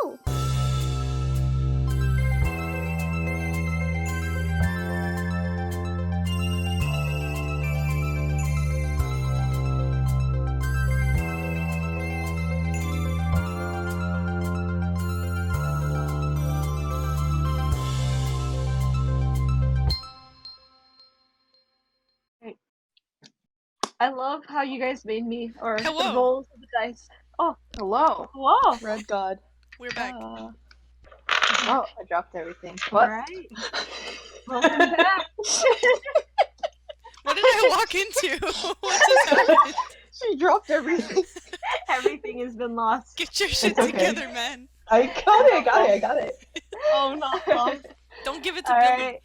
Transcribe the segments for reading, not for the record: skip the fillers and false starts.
go! I love how you guys made me, or Hello. the rolls of the dice. Oh, Hello. hello. Red God. We're back. Oh, I dropped everything. All right. Welcome back. What did I walk into? What just happened? She dropped everything. Everything has been lost. Get your shit It's okay. together, man. I got it. Oh no. Don't give it to All Billy.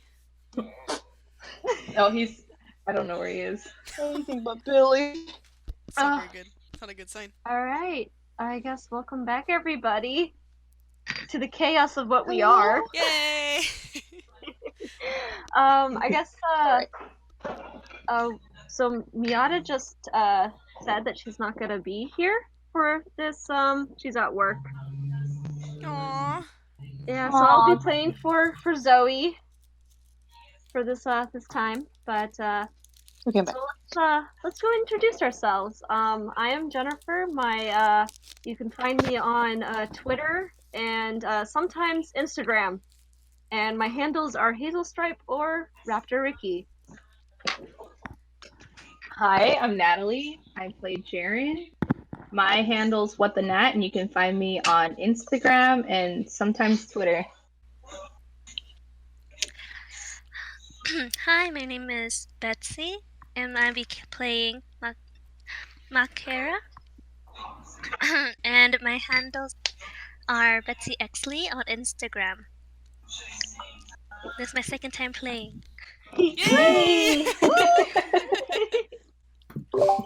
right. No, I don't know where he is. Anything but Billy. It's not very good. It's not a good sign. All right. I guess welcome back, everybody, to the chaos of what we are. Yay! I guess. So Miata just said that she's not gonna be here for this. She's at work. Aww. Yeah, so I'll be playing for Zoe for this time. But Okay, so let's go introduce ourselves. I am Jennifer. You can find me on Twitter and sometimes Instagram, and my handles are Hazelstripe or Raptor Ricky. Hi, I'm Natalie. I play Jaren. My handle's What the Nat, and you can find me on Instagram and sometimes Twitter. Hi, my name is Betsy, and I'll be playing Makara. And my handles are Betsy Exley on Instagram. This is my second time playing. Yay!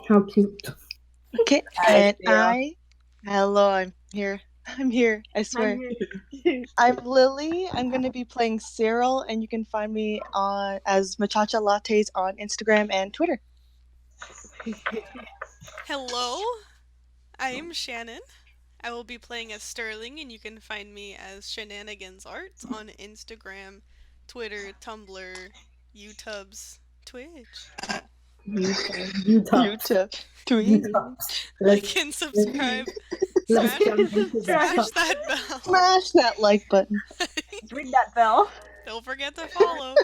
How cute. Okay, and hello, I'm here. I swear. I'm Lily. I'm going to be playing Cyril, and you can find me as Machacha Lattes on Instagram and Twitter. Hello, I'm Shannon. I will be playing as Sterling, and you can find me as Shenanigans Arts on Instagram, Twitter, Tumblr, YouTubes, Twitch. YouTube. Tweet. Like and subscribe. Smash that bell. Smash that like button. Ring that bell. Don't forget to follow.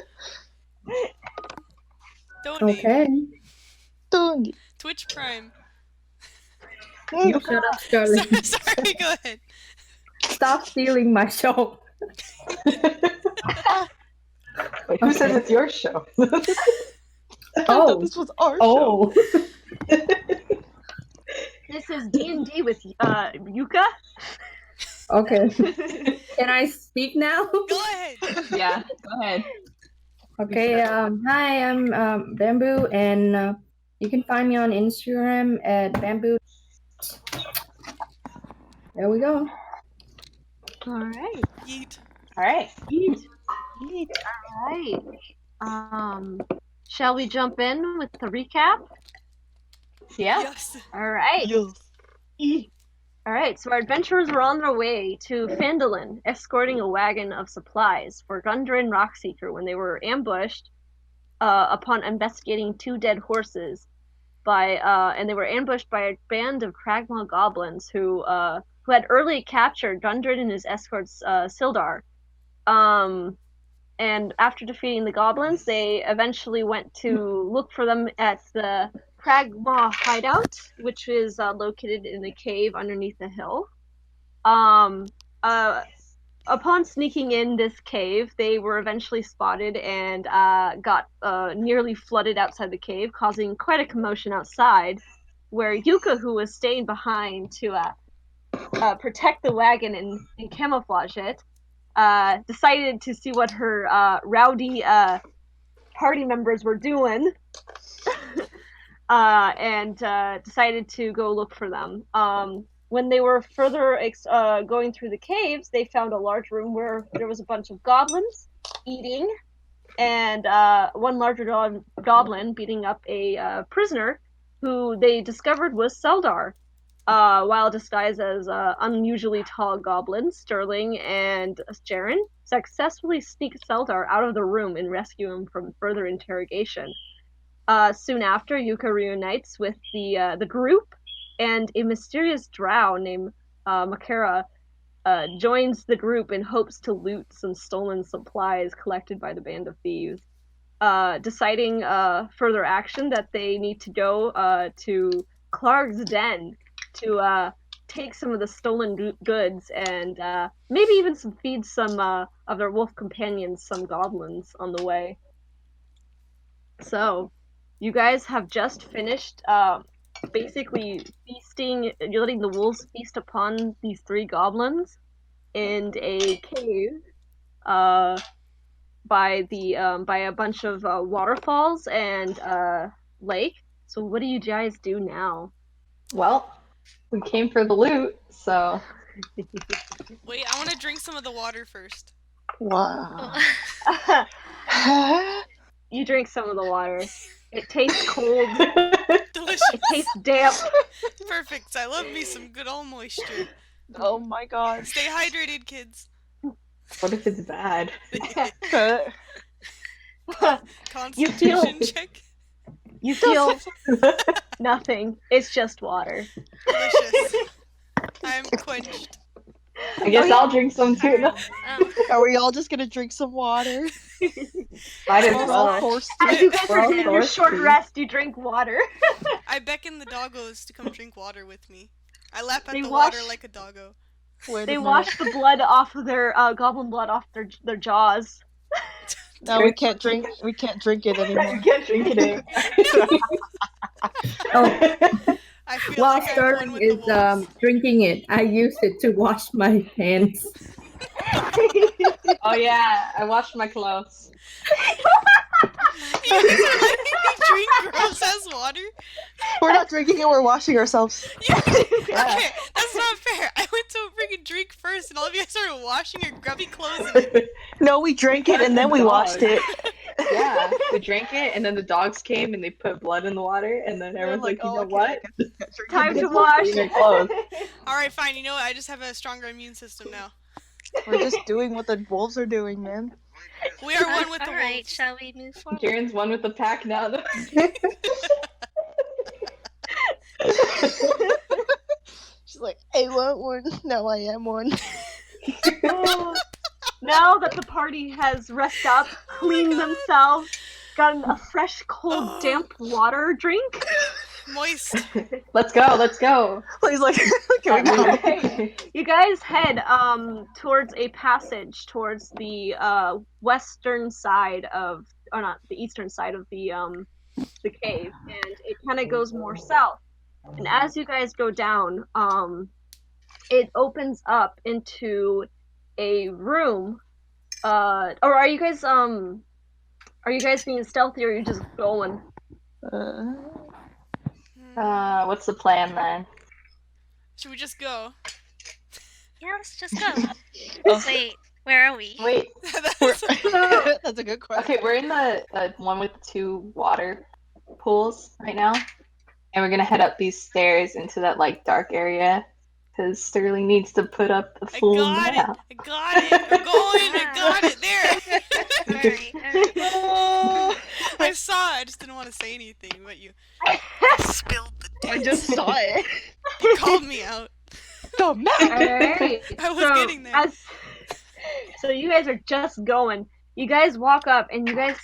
Donate. Okay. Twitch Prime. You shut up, Sterling. Sorry, go ahead. Stop stealing my show. Wait, who says it's your show? I thought this was our show. This is D&D with Yuka. Okay. Can I speak now? Go ahead. Yeah, go ahead. Okay. Hi, I'm Bamboo, and you can find me on Instagram at Bamboo. There we go. All right. Yeet. All right. All right. Shall we jump in with the recap? Yeah. Yes. All right. Yes. All right. So our adventurers were on their way to Phandalin, escorting a wagon of supplies for Gundren Rockseeker when they were ambushed upon investigating 2 dead horses and they were ambushed by a band of Kragmaw goblins who had early captured Gundren and his escorts Sildar. And after defeating the goblins, they eventually went to look for them at the Kragmaw hideout, which is located in a cave underneath a hill. Upon sneaking in this cave, they were eventually spotted and got nearly flooded outside the cave, causing quite a commotion outside, where Yuka, who was staying behind to protect the wagon and camouflage it, decided to see what her rowdy party members were doing and decided to go look for them. When they were further going through the caves, they found a large room where there was a bunch of goblins eating, and one larger goblin beating up a prisoner who they discovered was Seldar. while disguised as unusually tall goblins, Sterling and Jaren successfully sneak Seldar out of the room and rescue him from further interrogation. Soon after, Yuka reunites with the group, and a mysterious drow named Makara joins the group in hopes to loot some stolen supplies collected by the band of thieves. Deciding further action that they need to go to Klarg's den to take some of the stolen goods and maybe even feed some of their wolf companions some goblins on the way. So, you guys have just finished basically feasting, you're letting the wolves feast upon these three goblins in a cave uh, by a bunch of waterfalls and lake. So what do you guys do now? Well, we came for the loot, so. Wait, I want to drink some of the water first. Wow. You drink some of the water. It tastes cold. Delicious. It tastes damp. Perfect. I love me some good old moisture. Oh my god. Stay hydrated, kids. What if it's bad? Constitution check. You feel nothing. It's just water. Delicious. I'm quenched. I guess I'll drink some too. Are we all just gonna drink some water? Might as We're all well. forced As to. you guys are getting your short rest, you drink water. I beckon the doggos to come drink water with me. I lap at They the wash- water like a doggo. Wait a They minute. wash the blood off of their goblin blood off their jaws. No, we can't drink. We can't drink it anymore. You can't drink it in. Oh, I feel while like I'm one Sterling with is the wolves. drinking it, I used it to wash my hands. Oh yeah, I washed my clothes. You guys are letting me drink gross ass water? We're not drinking it. We're washing ourselves. Yeah. Okay, that's not fair. I went to a freaking drink first, and all of you guys started washing your grubby clothes in it. No, we drank it and then we washed it. Yeah, we drank it, and then the dogs came and they put blood in the water, and then everyone's like, you know what? Time to Let's wash. clean your clothes. All right, fine. You know what? I just have a stronger immune system now. We're just doing what the wolves are doing, man. We are one with the Alright, wolves. shall we move forward? Jaren's one with the pack now. Though. She's like, I want one. No, I am one. Now that the party has rested up, cleaned themselves, gotten a fresh, cold, damp water drink. Moist. Let's go, let's go. He's like, can we go? Okay. You guys head towards a passage towards the western side of, or not, the eastern side of the cave, and it kind of goes more south. And as you guys go down, it opens up into a room. Or are you guys being stealthy, or are you just going? What's the plan then? Should we just go? Yeah, let's just go. Wait, where are we? Wait, That's a good question. okay, we're in the one with the two water pools right now, and we're gonna head up these stairs into that like dark area because Sterling needs to put up the I full got map. it. I got it. We're going. I got it. There. Alright. I saw it. I just didn't want to say anything, but you spilled the I tea. just saw it. You called me out. The map. Alright. I was getting there. So you guys are just going. You guys walk up, and you guys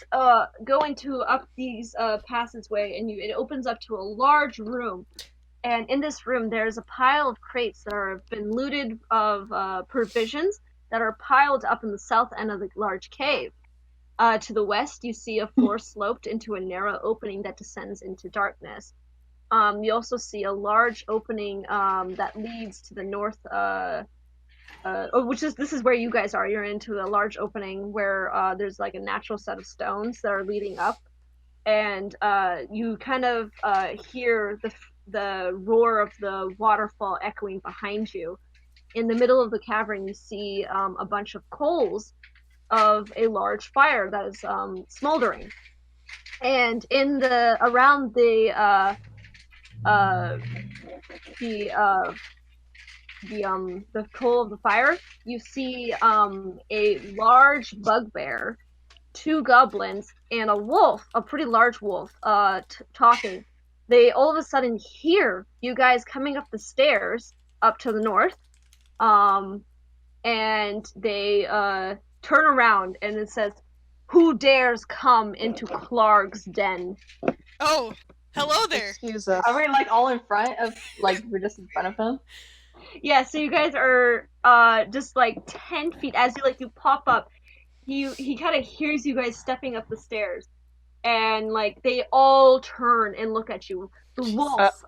go into up these passageway, and it opens up to a large room. And in this room, there's a pile of crates that have been looted of provisions that are piled up in the south end of the large cave. To the west, you see a floor sloped into a narrow opening that descends into darkness. You also see a large opening that leads to the north, this is where you guys are. You're into a large opening where there's like a natural set of stones that are leading up, and you kind of hear the roar of the waterfall echoing behind you. In the middle of the cavern, you see a bunch of coals of a large fire that is smoldering, and around the the coal of the fire, you see a large bugbear, two goblins, and a wolf, a pretty large wolf, talking. They all of a sudden hear you guys coming up the stairs up to the north, and they turn around and it says, "Who dares come into Klarg's den?" Oh, hello there. Excuse us. Are we like all in front of we're just in front of him? Yeah, so you guys are just like 10 feet as you pop up. He kind of hears you guys stepping up the stairs, and like they all turn and look at you. The wolf,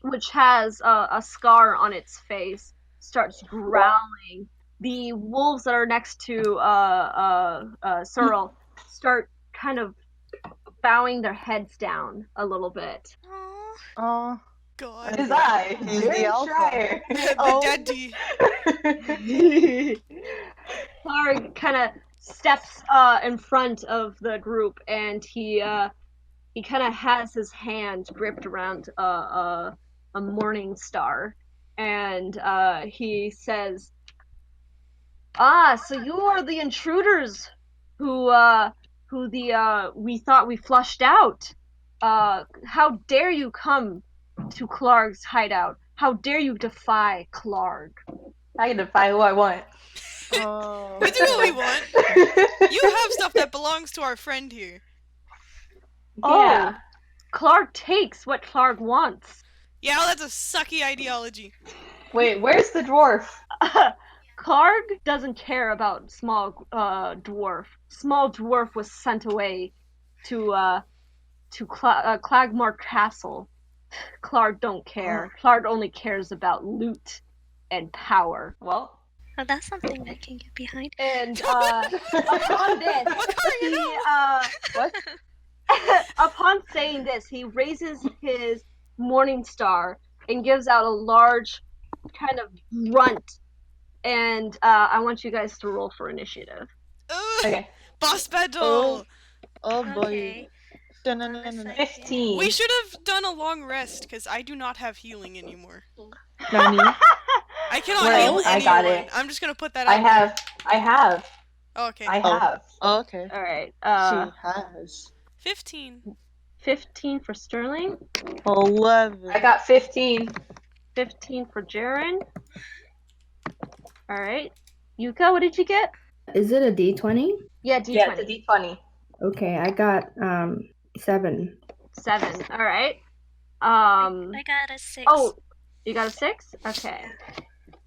which has a scar on its face, starts growling. The wolves that are next to Cyril start kind of bowing their heads down a little bit. Oh, God. It is I, He's the Jared alpha. Schreier. The Oh. daddy. Klarg kind of steps in front of the group, and he kind of has his hand gripped around a morning star, and he says, "Ah, so you are the intruders who we thought we flushed out. How dare you come to Klarg's hideout? How dare you defy Klarg?" I can defy who I want. Oh. We do what we want. You have stuff that belongs to our friend here. Yeah. Oh, Klarg takes what Klarg wants. Yeah, well, that's a sucky ideology. Wait, where's the dwarf? Klarg doesn't care about small dwarf. Small dwarf was sent away to Clagmore Castle. Klarg don't care. Klarg only cares about loot and power. Well, Oh, that's something I can get behind. And upon this, Macario, he What? upon saying this, he raises his morning star and gives out a large kind of grunt. And I want you guys to roll for initiative. okay. Boss battle. Oh boy. Okay. Dun-dun-dun-dun-dun. 15. We should have done a long rest because I do not have healing anymore. Nani? I cannot Right, heal I anyone. got it. I'm just gonna put that I out there. have. Oh, okay. I Oh. have. Oh, okay. All right. She has 15. 15 for Sterling. 11. I got 15. 15 for Jaren. All right. Yuka, what did you get? Is it a D20? Yeah, D20. Yeah, it's a D20. Okay, I got 7. 7. All right. I got a 6. Oh, you got a 6? Okay.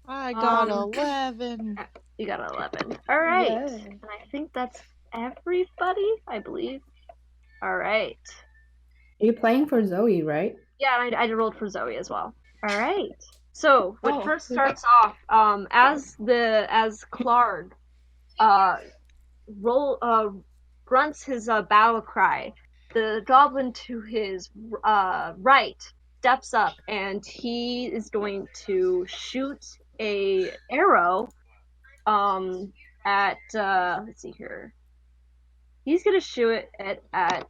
I got 11. You got 11. All right. Yeah. And I think that's everybody, I believe. All right. You're playing for Zoe, right? Yeah, I rolled for Zoe as well. All right. So what first starts off, as Klarg grunts his battle cry, the goblin to his right steps up and he is going to shoot a arrow at let's see here. He's gonna shoot it at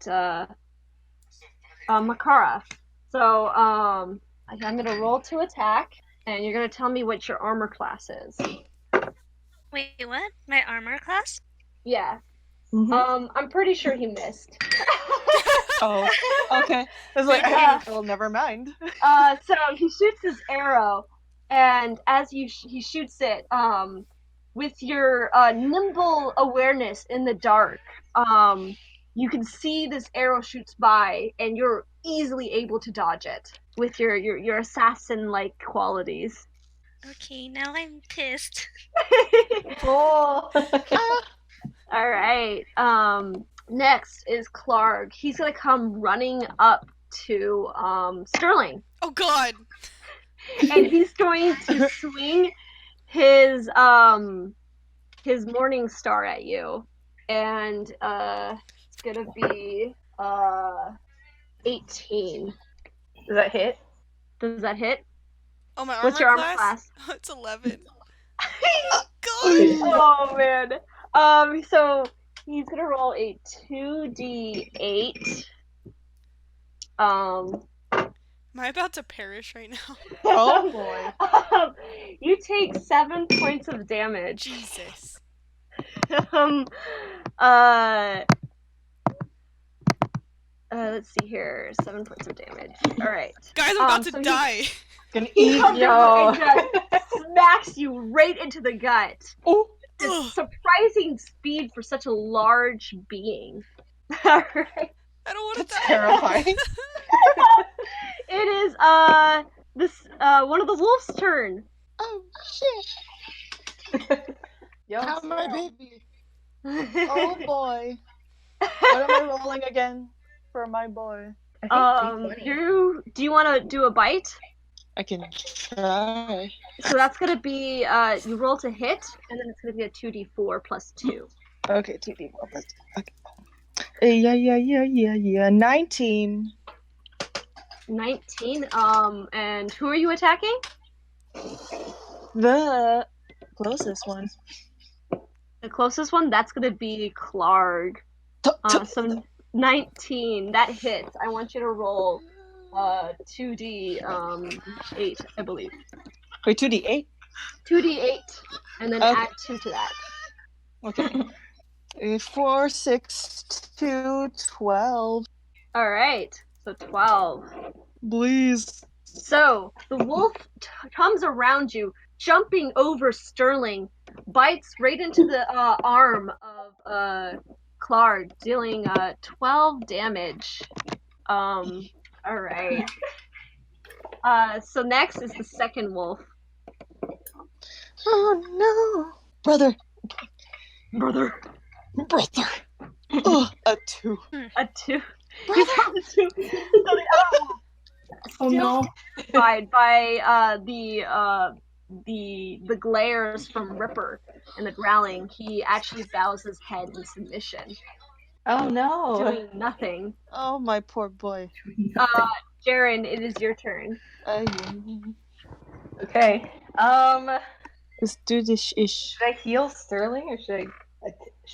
Makara. So I'm gonna roll to attack, and you're gonna tell me what your armor class is. Wait, what? My armor class? Yeah. Mhm. I'm pretty sure he missed. Oh, okay. I was like, well, never mind. So he shoots his arrow, and as he shoots it, with your nimble awareness in the dark, you can see this arrow shoots by, and you're easily able to dodge it with your assassin-like qualities. Okay, now I'm pissed. Oh. All right. Next is Klarg. He's gonna come running up to Sterling, Oh God. and he's going to swing his morning star at you, and it's gonna be 18. Does that hit? Does that hit? Oh, my armor What's your armor class? class? It's 11. God. Oh man. So he's gonna roll a 2d8. Am I about to perish right now? Oh boy. You take 7 points of damage. Jesus. um, uh, let's see here. 7 points of damage. All right. Guys, I'm about to So die. Gonna he eat. comes over Yo. and just smacks you right into the gut. Oh, Ugh, It's surprising speed for such a large being. All right. I don't want to that's die. terrifying. It is this one of the wolf's turn. Oh shit. Yo, Have my Cyril. baby. Oh boy. What am I rolling again for my boy? I think 320. Do you want to do a bite? I can try. So that's gonna be you roll to hit, and then it's gonna be a 2d4 plus 2. Okay, 2D4 plus. Okay. Yeah. 19. 19. And who are you attacking? The closest one. The closest one. That's gonna be Klarg. So 19. That hits. I want you to roll 2d 8, I believe. Wait, 2D8? 2d8, and then Okay. add 2 to that. Okay. 4, 6, 2, 12. All right. So 12. Please. So the wolf comes around you, jumping over Sterling, bites right into the arm of Klarg, dealing 12 damage. All right. So next is the second wolf. Oh no. Brother. Oh, a 2. A 2. Brother. You found a 2. So the other wolf, Oh still no. terrified by the glares from Ripper and the growling, he actually bows his head in submission, Oh no. doing nothing. Oh, my poor boy. Jaren, it is your turn. Okay. Let's do this ish. Should I heal Sterling or should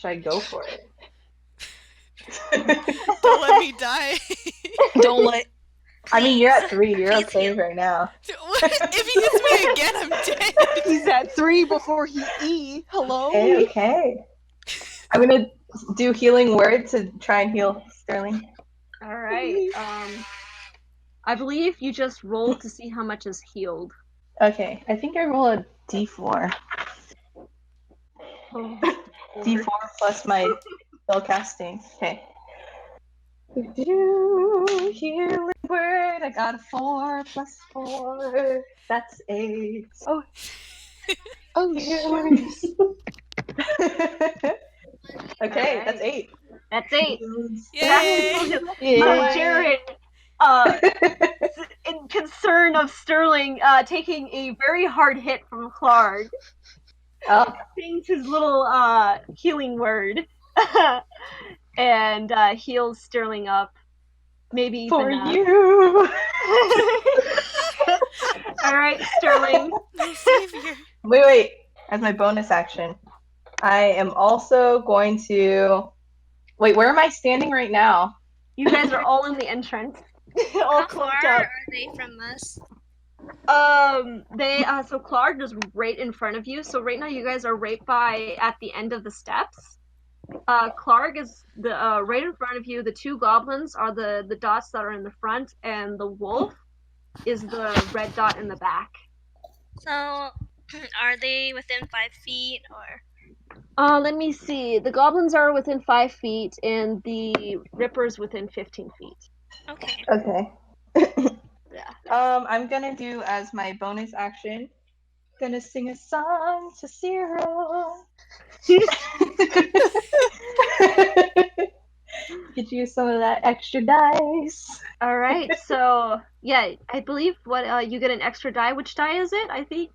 I go for it? Don't let me die. Don't let. I mean, you're at 3. You're Please okay heal. right now. If he hits me again, I'm dead. He's at 3 before he E. Hello? Okay. I'm gonna do healing word to try and heal Sterling. All right. I believe you just rolled to see how much is healed. Okay, I think I roll a d4. Oh, D4 plus my spell casting. Okay. Healing word. I got a 4 plus 4. That's 8. Oh, Oh, healers. Okay, Alright. that's 8. That's 8. Yay! Jaren, in concern of Sterling taking a very hard hit from Klarg, Oh, sings his little healing word and heals Sterling up. Maybe even for you. Alright, Sterling. My savior. Wait. As my bonus action, I am also going to. Wait, where am I standing right now? You guys are all in the entrance. all How far cloaked up. are they from us? They so Klarg is right in front of you. So right now you guys are right by at the end of the steps. Klarg is the right in front of you. The 2 goblins are the dots that are in the front, and the wolf is the red dot in the back. So, are they within 5 feet or? Let me see. The goblins are within 5 feet, and the Ripper's within 15 feet. Okay. Okay. Yeah. I'm gonna do as my bonus action. Gonna sing a song to Cyril. Get you some of that extra dice. All right. So yeah, I believe what you get an extra die. Which die is it? I think.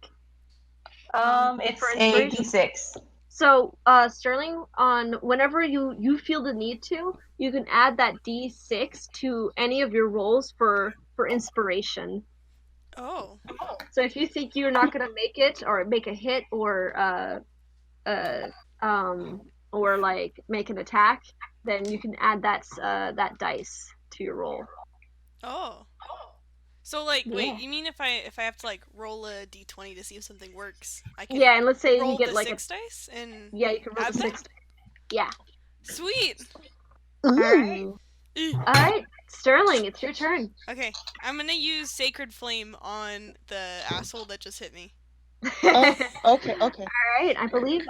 It's for a inspiration? d6. So, Sterling, on whenever you feel the need to, you can add that D6 to any of your rolls for inspiration. Oh. So if you think you're not gonna make it or make a hit or like make an attack, then you can add that dice to your roll. Oh. So like, Yeah. wait, you mean if I have to like roll a d20 to see if something works, I can Yeah, and let's say you roll get the like a 6 dice and yeah, you can roll the add them? 6. Yeah. Sweet. All right. Ooh. All right, Sterling, it's your turn. Okay, I'm gonna use Sacred Flame on the asshole that just hit me. Oh, All okay, okay. right, I believe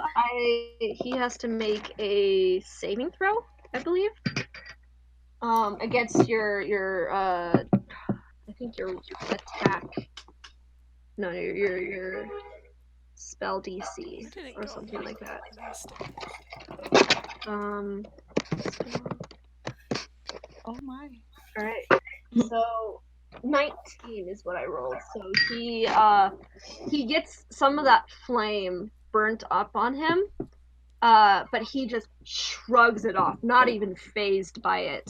he has to make a saving throw. I believe. Against your I think your attack. No, your spell DC Where did it or go? something like that. I missed it. Um. Oh my. All right. So 19 is what I rolled. So he gets some of that flame burnt up on him. But he just shrugs it off, not even phased by it.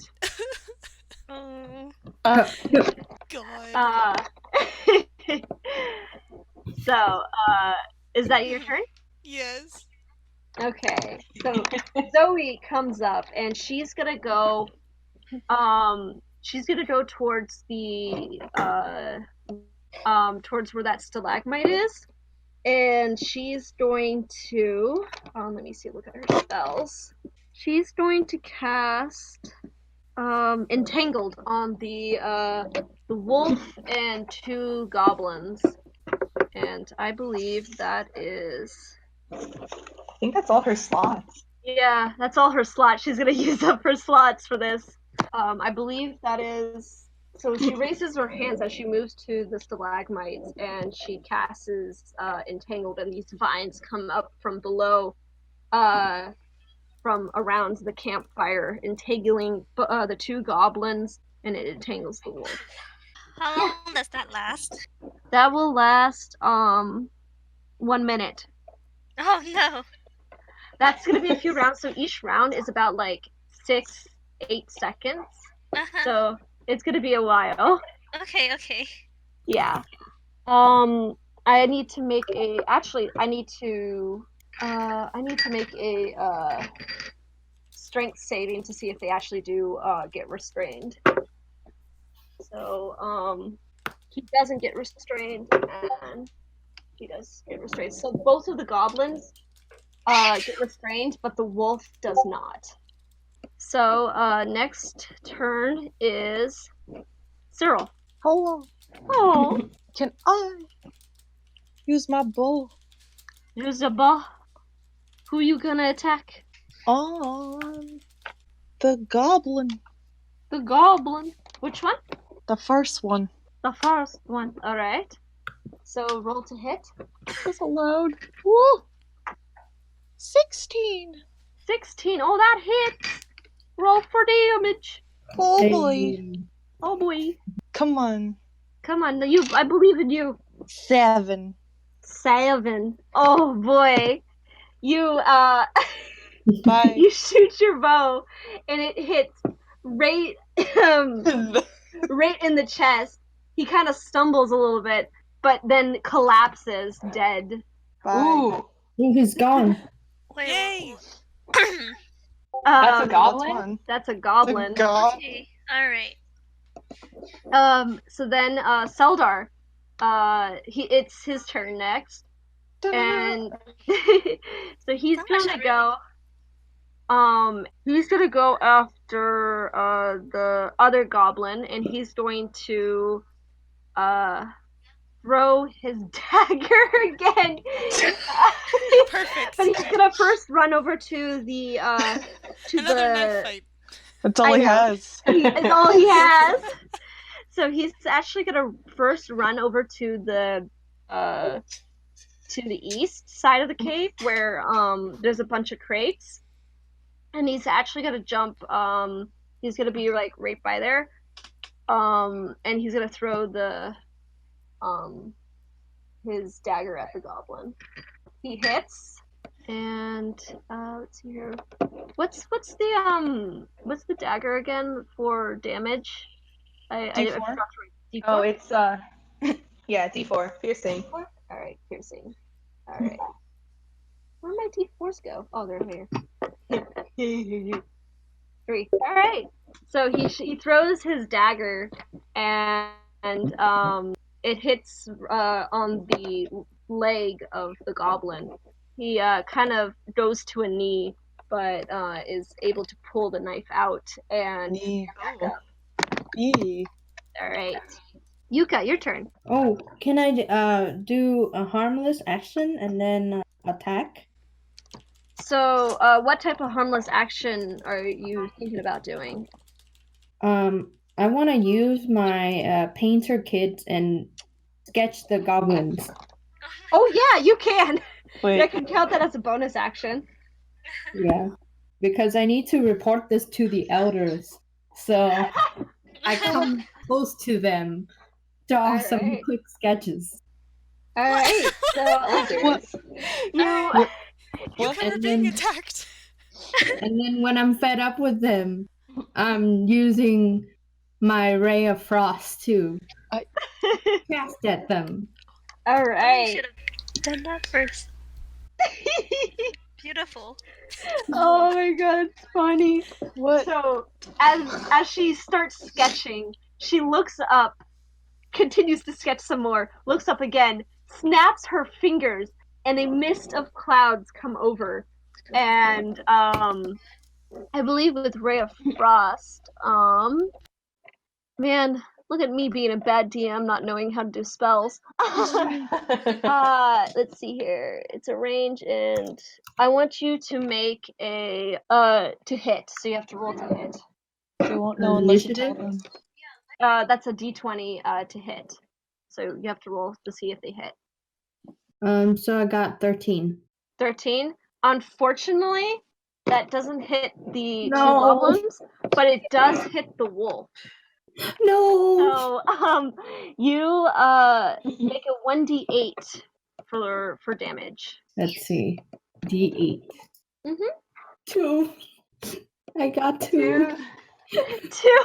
Oh. Uh, God. Uh, so, is that your turn? Yes. Okay. So Zoe comes up and she's gonna go towards the towards where that stalagmite is, and she's going to let me see, look at her spells. She's going to cast entangled on the wolf and 2 goblins, and I believe that is I think that's all her slots. yeah, that's all her slots. She's gonna use up her slots for this. I believe that is. So she raises her hands as she moves to the stalagmites, and she casts entangled, and these vines come up from below, from around the campfire, entangling the 2 goblins, and it entangles the wolf. How long does that last? That will last 1 minute. Oh no. That's gonna be a few rounds. So each round is about like 6-8 seconds. Uh-huh. So it's gonna be a while. Okay, okay. Yeah. I need to make a. Actually, I need to. I need to make a strength saving to see if they actually do get restrained. So he doesn't get restrained, and he does get restrained. So both of the goblins get restrained, but the wolf does not. So next turn is Cyril. hello. Oh, Can I use my bow Juzaba. Who you gonna attack? on the goblin? The goblin. Which one? The first one. The first one. Alright. So roll to hit. That's allowed. Woo! 16. 16. Oh, that hits. Roll for damage. Oh boy. Oh boy. Come on. Come on, I believe in you. 7. 7. Oh boy. You Bye. you shoot your bow and it hits right right in the chest. He kind of stumbles a little bit, but then collapses dead. Bye. Ooh, He's gone. Wait. Yay! that's a Um, goblin? That's one. that's a goblin. The goblin. Okay. All right. So then Seldar, it's his turn next, and so he's gonna go. He's gonna go after the other goblin, and he's going to throw his dagger again. Perfect. But he's gonna first run over to the to Another the. knife fight. That's all I he know. has. It's all he has. So he's actually gonna first run over to the east side of the cave where there's a bunch of crates, and he's actually gonna jump. He's gonna be like right by there, and he's gonna throw the his dagger at the goblin. He hits, and let's see here. What's the dagger again for damage? I D4? forgot to write. D4? Oh, it's yeah, D4. Piercing. All right, piercing. All right. Where'd my D4s go? Oh, they're here. 3. All right. So he throws his dagger, and and it hits on the leg of the goblin. He kind of goes to a knee, but is able to pull the knife out and Knee. back Oh. up. Yee. All right, Yuka, your turn. Oh, can I do a harmless action and then attack? So, what type of harmless action are you thinking about doing? I want to use my painter kit and sketch the goblins. Oh yeah, you can. Wait. I can count that as a bonus action. Yeah, because I need to report this to the elders. So I come close to them, draw some Alright. quick sketches. All right. So Elders. you What? You What? guys are And being then- attacked. And then when I'm fed up with them, I'm using my ray of frost to cast at them. All You right. should have done that first. Beautiful. Oh my god, it's funny. What? So as she starts sketching, she looks up, continues to sketch some more, looks up again, snaps her fingers, and a mist of clouds come over. And I believe with Ray of Frost, man, look at me being a bad DM, not knowing how to do spells. Let's see here. It's a range, and I want you to make a to hit. So you have to roll to hit. They won't know unless you tell Initiative? them. That's a D20 to hit. So you have to roll to see if they hit. So I got 13. 13. Unfortunately, that doesn't hit the two No. goblins, but it does hit the wolf. No. So you make a 1d8 for damage. Let's see. D8. Mhm. 2. I got 2. 2.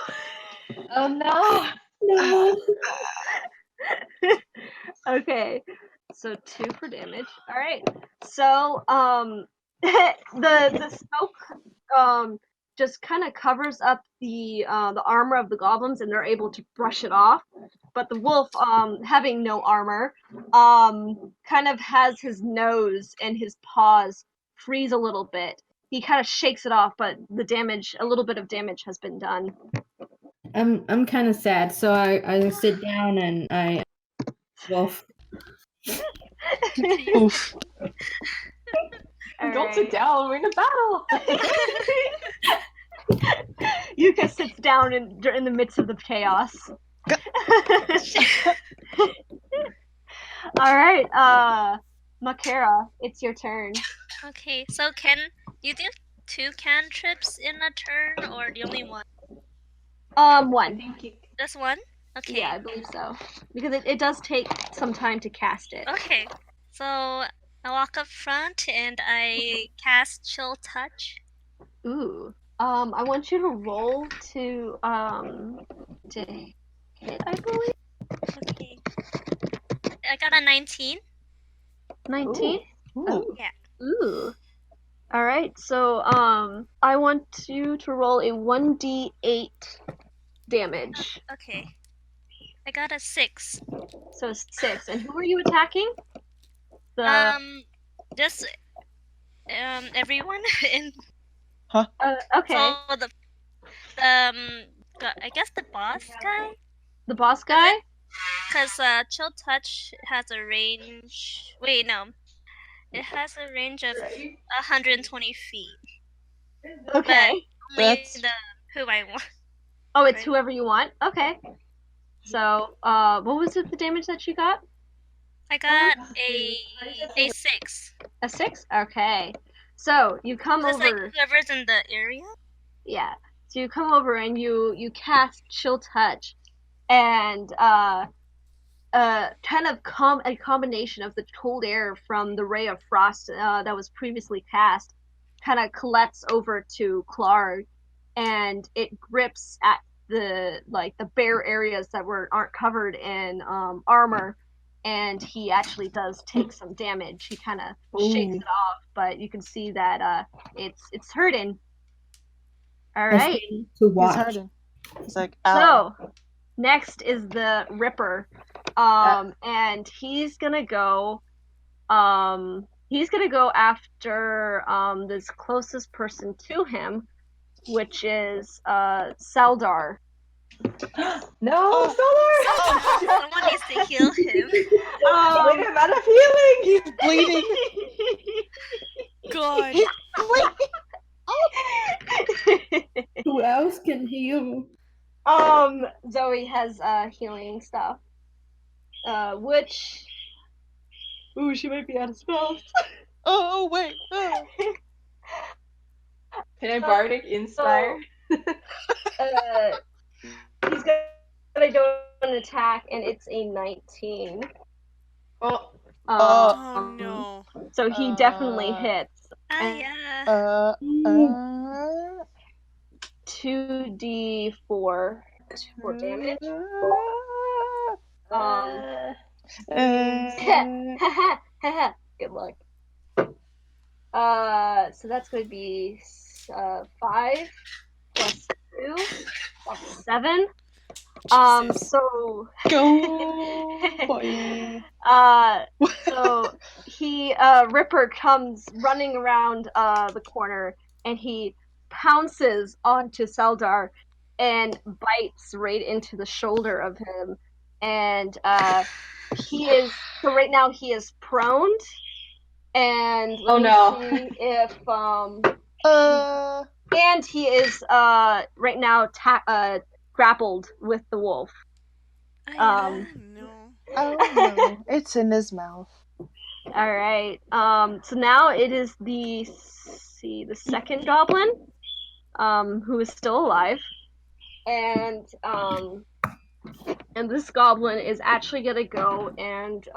Oh no. No. Okay, so 2 for damage. All right. So the smoke just kind of covers up the armor of the goblins, and they're able to brush it off. But the wolf, having no armor, kind of has his nose and his paws freeze a little bit. He kind of shakes it off, but a little bit of damage has been done. I'm kind of sad, so I sit down and I wolf. Oof. Don't sit down. We're in a battle. Yuka sits down in the midst of the chaos. All right, Makara, it's your turn. Okay, so can you do 2 cantrips in a turn or the only one? I One. think you. Just one? Okay. Yeah, I believe so. Because it does take some time to cast it. Okay. So I walk up front and I cast Chill Touch. Ooh. I want you to roll to hit, I believe. Okay. I got a 19. 19? Ooh. Yeah. Ooh. All right. So I want you to roll a 1d8 damage. Okay. I got a 6. So 6. And who are you attacking? The Just everyone in. okay. So I guess the boss guy. The boss guy? Cause Chill Touch has a range. Wait, no. It has a range of 120 feet. Okay. Only That's- who I want. Oh, it's Right. whoever you want. Okay. So, what was it? The damage that you got? I got a 6. A 6. Okay. So you come Just like over. whoever's in the area. Yeah. So you come over and you cast Chill Touch, and kind of a combination of the cold air from the ray of frost that was previously cast, kind of collects over to Klarg, and it grips at the bare areas that aren't covered in armor, and he actually does take some damage. He kind of shakes it off, but you can see that it's hurting. All That's right. to He's watch. hurting. He's like, ow. So, next is the Ripper, and he's gonna go after this closest person to him, which is Saldar. No, Solar! Someone needs to heal him. Wait, I'm out of healing! He's bleeding. God. He's bleeding. Who else can heal? Zoe has healing stuff. Which ooh, she might be out of spells. Oh wait. Oh. Can I Bardic Inspire? He's gonna go an attack, and it's a 19. Oh. Oh no. So he definitely hits. Yeah. 2d4 for damage. Good luck. So that's going to be 5 plus 2 plus 7. Jesus. So Go boy. So he Ripper comes running around the corner, and he pounces onto Seldar and bites right into the shoulder of him, and he is so right now he is prone, and let me see if and he is right now grappled with the wolf. No. Oh no, it's in his mouth. All right. So now it is the second goblin, who is still alive, and this goblin is actually gonna go and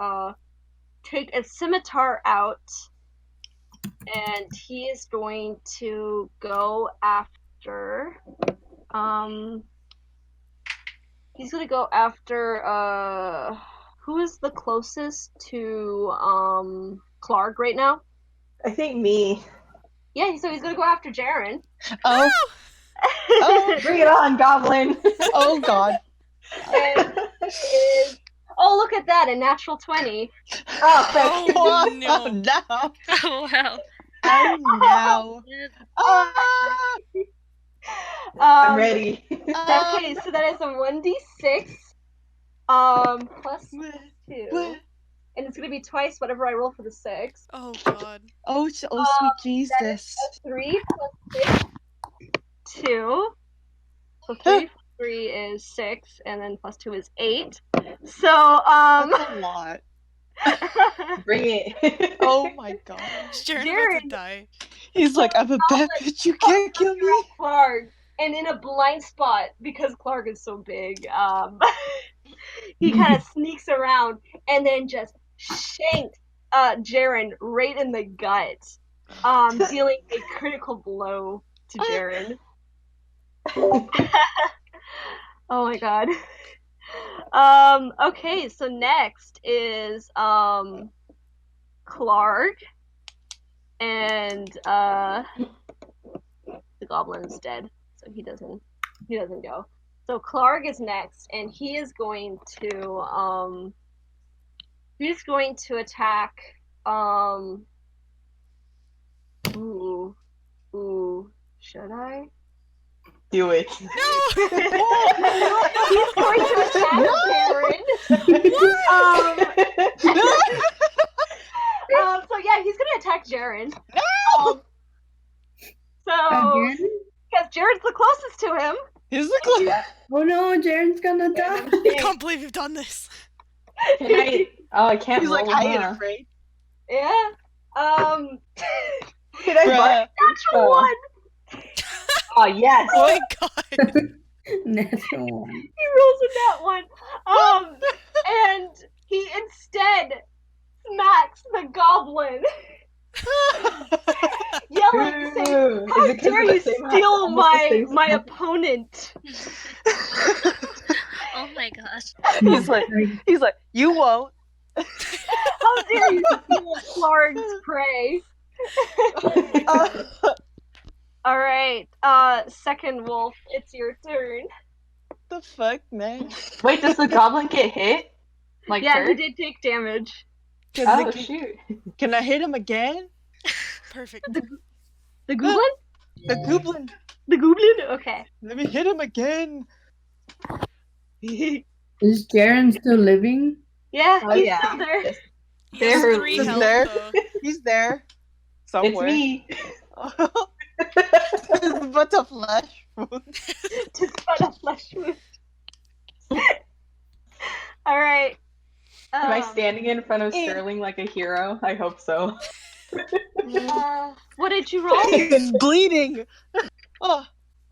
take a scimitar out, and he is going to go after. He's gonna go after who is the closest to Klarg right now? I think me. Yeah, so he's gonna go after Jaren. Oh. Bring it on, goblin! Oh god. And oh, look at that, a natural 20. Oh, thank you. Oh Oh no. no. Oh wow. Oh no. I'm ready. Okay, so that is a 1d6 plus 2. And it's gonna be twice whatever I roll for the 6. Oh god. Oh sweet Jesus. That is a 3 plus 6, 2. So 3 plus 3 is 6, and then plus 2 is 8. So That's a lot. Bring it. Oh my god. Jaren about to die. He's like, I'm a bad bitch, you can't kill me. Klarg, and in a blind spot, because Klarg is so big, he kind of sneaks around and then just shanks Jaren right in the gut, dealing a critical blow to Jaren. Oh my god. Okay, so next is Klarg, and the goblin's dead, so he doesn't go. So Klarg is next, and he is going to attack should I? Do it. No! He's going to attack Jaren. So yeah, he's gonna attack Jaren. No! So because Jaren's the closest to him. He's the closest. Oh no, Jaren's gonna die. I can't believe you've done this. Can I? Oh, I can't He's roll. like, I ain't afraid. Yeah. Can I? Natural 1. Oh yes. Oh my god. Natural 1. He rolls a nat 1. And he instead smacks the goblin, yelling, saying, "How dare you steal my opponent?" Oh my gosh. He's like, you won't. How dare you steal Klarg's prey? All right, second wolf, it's your turn. The fuck, man? Wait, does the goblin get hit? Like Yeah, hurt? he did take damage. Oh shoot! Can I hit him again? Perfect. The goblin? The goblin. The goblin? Okay. Let me hit him again. Is Jaren still living? Yeah, Oh, he's yeah. still there. Yes. He has There- 3 He's health there. though. He's there. It's Somewhere. me. But a flesh wound. Just got a flesh wound. Alright. Am I standing in front of Sterling like a hero? I hope so. What did you roll? And bleeding. Oh,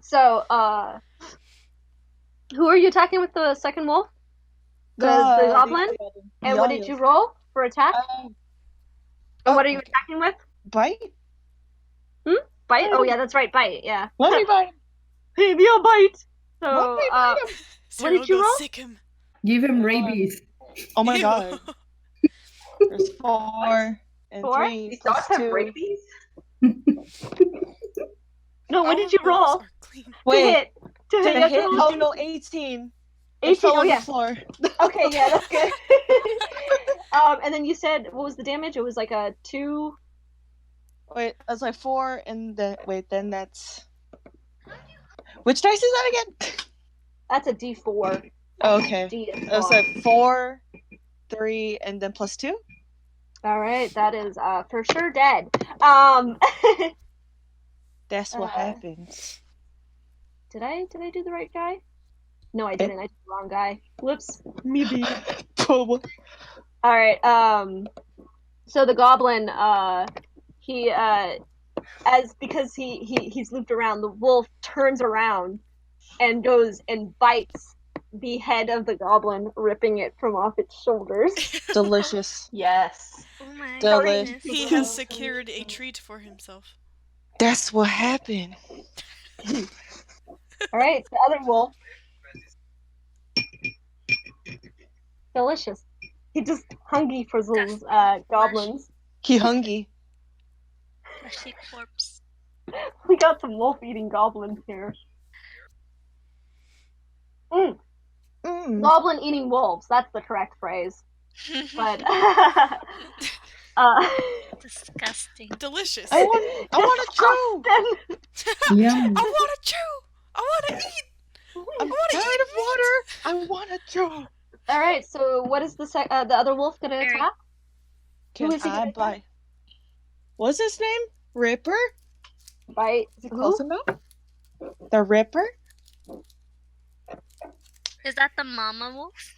So, who are you attacking with the second wolf? The goblin? And what did you roll for attack? And what are you attacking with? Bite? Bite? Oh yeah, that's right, bite, yeah. Let me bite him. Hey, me a bite! Let So, me bite him. Cyril, did you go roll? sick him. Give him rabies. Oh my Ew. god. There's 4 and 4? 3 These plus dogs have 2. rabies? No, what Our did you rolls roll? are clean. Wait, To hit, to you have to hit? roll Oh two- no, 18. It 18, fell oh on yeah. the floor. Okay, yeah, that's good. And then you said, what was the damage? It was like a 2... Wait, I was like 4 and then then that's which dice is that again? That's a D4. Okay. D is I was fine. like 4, 3, and then plus 2. Alright, that is for sure dead. That's what Uh, happens. Did I do the right guy? No, I didn't. I did the wrong guy. Whoops. Me. Alright, so the goblin, he because he's looped around, the wolf turns around and goes and bites the head of the goblin, ripping it from off its shoulders. Delicious. Yes. Oh my Delish. goodness. He has secured a treat for himself. That's what happened. Alright, the other wolf. Delicious. He just hungry for those goblins. He hungry. Fleshy corpse. We got some wolf-eating goblins here. Goblin-eating wolves. That's the correct phrase. But Disgusting. Delicious. I want to chew. Yum. I want to chew. I want to eat. I'm tired of water. I want to chew. All right. So, what is the other wolf gonna Very- attack? Who Can is he I gonna buy? What's his name? Ripper? Bite. Is it Who? close enough? The Ripper? Is that the mama wolf?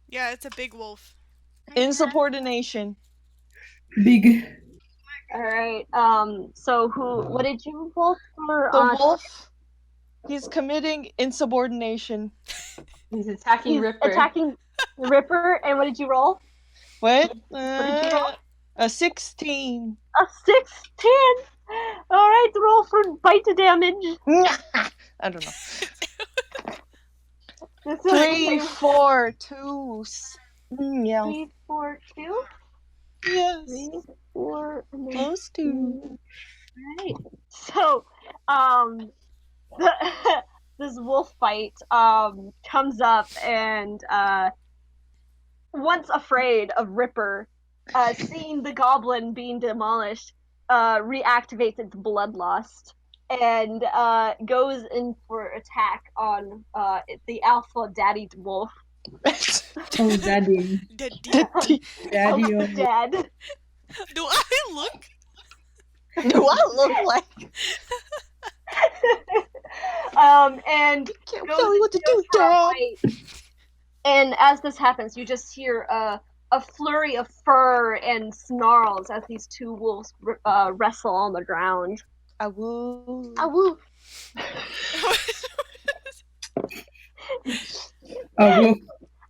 Yeah, it's a big wolf. Insubordination. Big. All right. So who? What did you roll for? The wolf. He's committing insubordination. He's attacking He's Ripper. attacking the Ripper. And what did you roll? What? did you roll? A 16. A 16. All right. Roll for bite damage. I don't know. This is 3, 4, 2. Yeah. 3, 4, 2. Yes. 3, 4, and then Close to. Right. So, this wolf fight comes up, and once afraid of Ripper, seeing the goblin being demolished, reactivates its bloodlust and goes in for attack on the alpha daddy wolf. Oh, daddy. Daddy. Daddy. Alpha dad. Do I look? Do I look like? And Can't goes tell you what to do, for a dog. fight. And as this happens, you just hear a flurry of fur and snarls as these two wolves wrestle on the ground. I will. Awoo! Oh,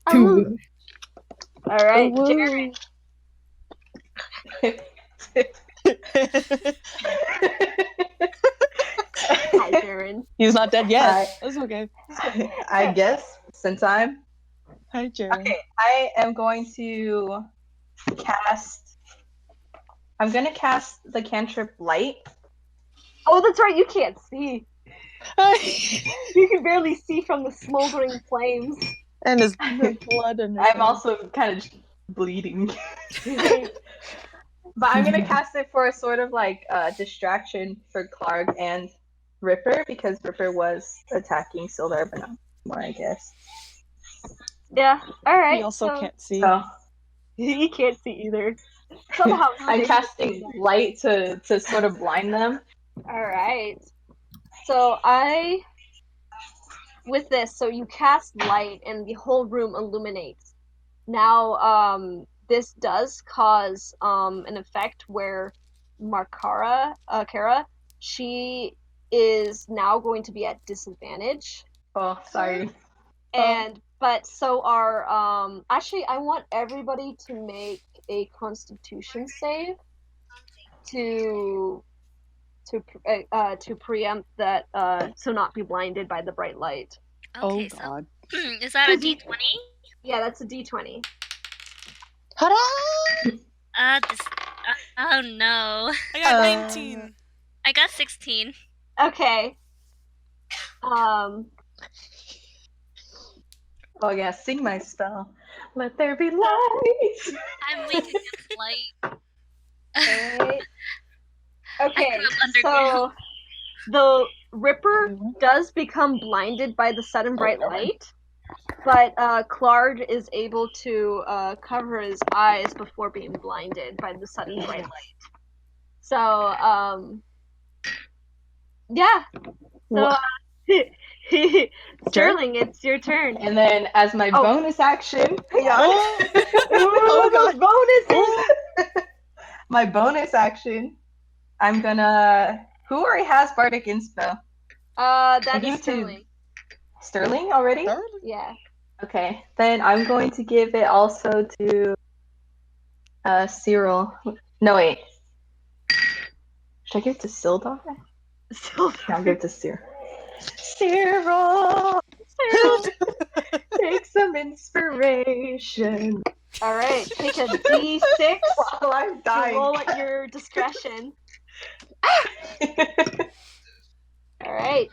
Awoo! All right, Awoo. Jared. Hi, Jared. He's not dead yet. Hi. That's okay. I guess since I'm Hi, Jerry. okay, I am going to cast. I'm gonna cast the cantrip light. Oh, that's right. You can't see. You can can barely see from the smoldering flames. And his blood and his I'm also kind of bleeding. But I'm gonna cast it for a sort of like distraction for Klarg and Ripper because Ripper was attacking Sildar, but not more, I guess. Yeah, alright. He also can't see. So He can't see either. Somehow I'm casting light to sort of blind them. Alright. So with this, so you cast light and the whole room illuminates. Now, this does cause an effect where Kara, she is now going to be at disadvantage. Oh, sorry. But so are actually I want everybody to make a Constitution save to preempt that so not be blinded by the bright light. Okay, Oh God. so is that a D20? Yeah, that's a D20. Ta-da! Oh no. I got 19. I got 16. Okay. Oh yeah, sing my spell. Let there be light. I'm weak against light. Okay, I grew up underground. so the Ripper does become blinded by the sudden bright light, but Klarg is able to cover his eyes before being blinded by the sudden bright light. So, yeah. So, Sterling, it's your turn. And then as my bonus action, bonuses! My bonus action, I'm gonna. Who already has Bardic Inspo? That is Sterling. Sterling already? Yeah. Okay, then I'm going to give it also to Cyril. No, wait. Should I give it to Sildar? Sildar. No, I'll give it to Cyril. Cyril! Take some inspiration. Alright, take a D6 while I'm dying. Roll at your discretion. Alright.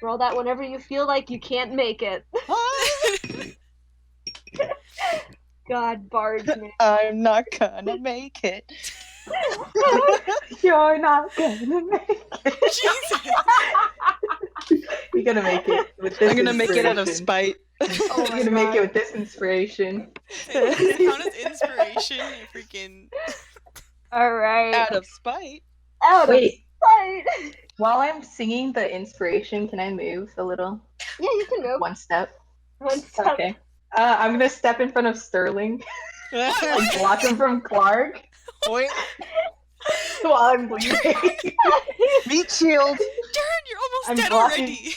Roll that whenever you feel like you can't make it. God, Bard, man. I'm not gonna make it. You're not gonna make it. Jesus! You're gonna make it with this. I'm gonna make it out of spite. Oh, I'm gonna make it with this inspiration. Does it count as inspiration? You freaking. Alright. Out of spite? Out of spite! While I'm singing the inspiration, can I move a little? Yeah, you can move. One step. One step. Okay. I'm gonna step in front of Sterling. Like block him from Klarg. Wait. While I'm bleeding. Meat shield. Darren, you're almost I'm dead blocking. already.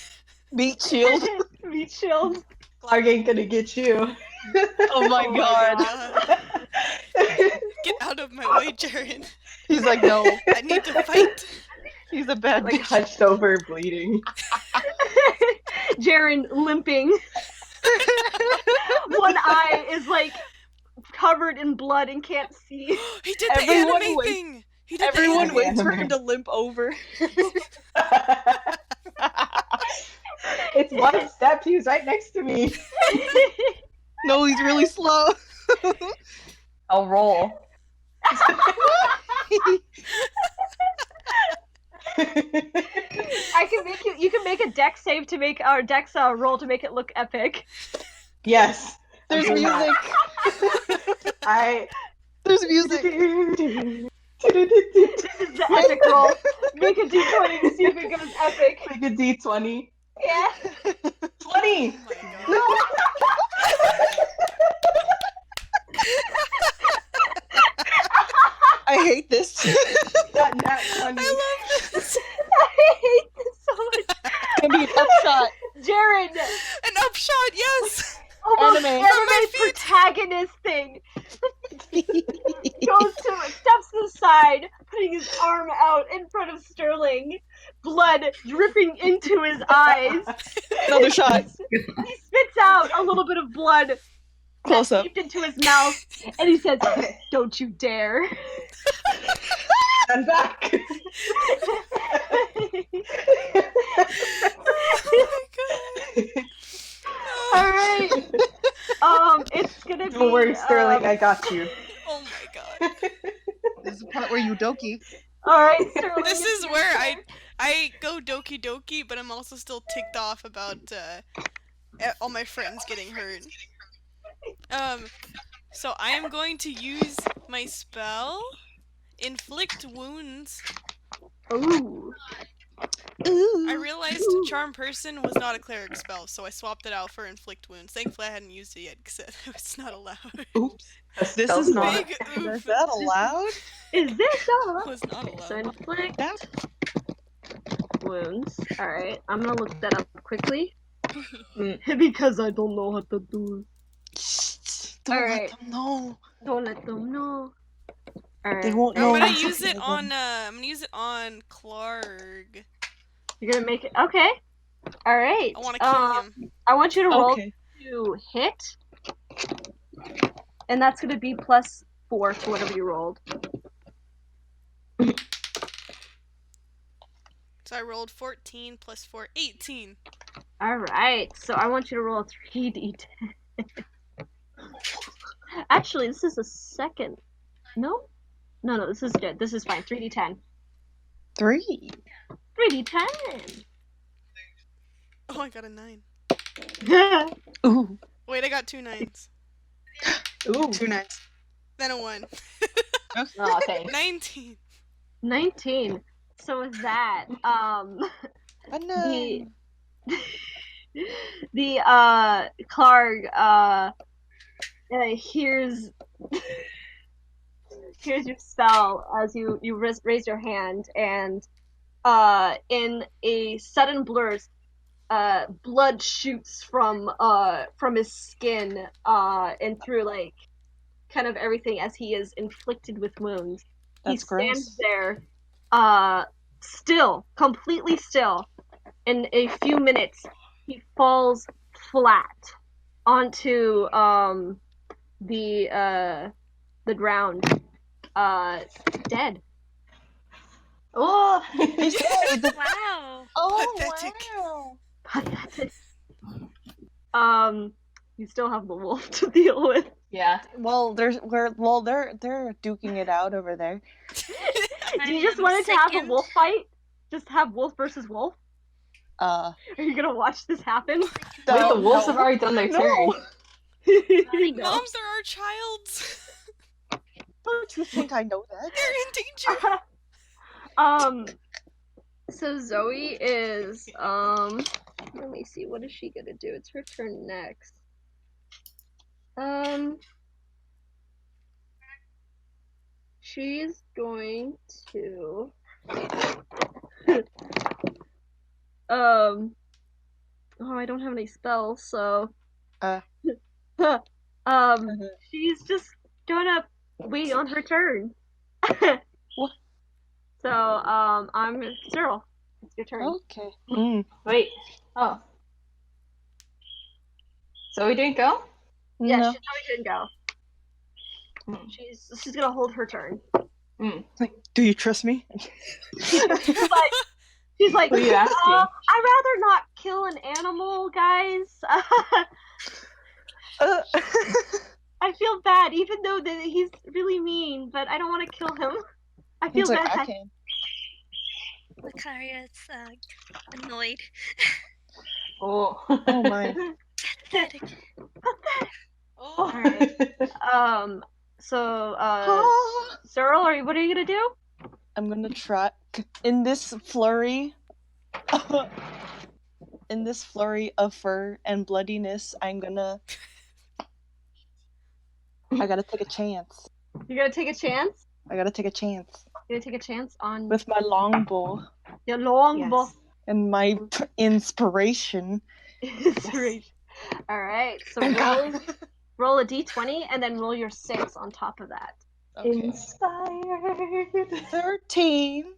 Meat shield. Meat shield. Klarg ain't gonna get you. Oh my god. Get out of my way, Jaren. He's like, no. I need to fight. He's a bad Like bitch. hunched over, bleeding. Jaren limping. One eye is like covered in blood and can't see. He did the anime thing. He did Everyone the waits for him to limp over. It's one step. He was right next to me. No, he's really slow. I'll roll. I can make you can make a dex save to make our dex roll to make it look epic. Yes. There's music. There's music. This is the epic roll. Make a d20 to see if it goes epic. Make a d20. Yeah. 20. Oh I hate this. That nat 20. I love this. I hate this so much. It's gonna be an upshot. Jaren. An upshot, yes. Almost Anime. protagonist thing. Steps to the side, putting his arm out in front of Sterling, blood dripping into his eyes. Another shot. He spits out a little bit of blood Close up. into his mouth, and he says, "Don't you dare!" I'm back. Oh my god. Alright. It's gonna be. Don't worry, Sterling, I got you. Oh my god. This is the part where you doki. Alright, Sterling. This is where I go doki doki, but I'm also still ticked off about all my friends getting hurt. So I am going to use my spell, Inflict Wounds. Ooh. I realized Charm Person was not a cleric spell, so I swapped it out for Inflict Wounds. Thankfully, I hadn't used it yet because it's not allowed. Oops. This is not- Big Is oof. that allowed? Is this all? Was not allowed. So inflict That- wounds. Alright, I'm gonna look that up quickly. Because I don't know how to do. Don't Alright. let them know. Don't let them know. Alright. They won't I'm know. gonna until use it them. on Klarg. You're gonna make it. Okay. Alright. I want to kill him. I want you to roll Okay. to hit. And that's gonna be +4 to whatever you rolled. So I rolled 14 plus 4, 18. Alright. So I want you to roll a 3d10. Actually, this is a second. No? No, this is good. This is fine. 3d10. 3. 3d10! Oh, I got a 9. Ooh. Wait, I got 2 9s. Ooh. 2 9s. Then a 1. Oh, thanks. 19. 19. So with that, A the 9. the Klarg hears your spell as you raise your hand, and in a sudden blur, blood shoots from his skin and through like kind of everything as he is inflicted with wounds. That's He stands gross. there, still, completely still. In a few minutes, he falls flat onto the ground, dead. Oh! He's dead. Wow. Oh, Pathetic. wow. Pathetic. You still have the wolf to deal with. Yeah. Well, they're duking it out over there. Do you just want to have a wolf fight? Just have wolf versus wolf? Are you gonna watch this happen? Wait, the wolves have already done their turn. No. Moms are our childs. Don't you think I know that? They're in danger. So Zoe is let me see, what is she gonna do? It's her turn next. She's going to oh, I don't have any spells, so she's just gonna wait on her turn. What? So I'm Cyril. It's your turn. Okay. Wait. Oh. So we didn't go? Yeah, No. she didn't go. She's gonna hold her turn. Like, do you trust me? She's like, Who are you asking? I'd rather not kill an animal, guys. I feel bad, even though that he's really mean, but I don't want to kill him. I feel He's like, bad. I can. Lucaria's annoyed. Oh. Oh my. Pathetic. Oh. Alright. So, Cyril, what are you gonna do? I'm gonna try in this flurry. In this flurry of fur and bloodiness, I gotta take a chance. You're gonna take a chance? I gotta take a chance You're gonna take a chance on with my longbow your longbow. Yes. and my inspiration. Alright, so Thank God. roll a d20 and then roll your 6 on top of that. Okay. Inspired. 13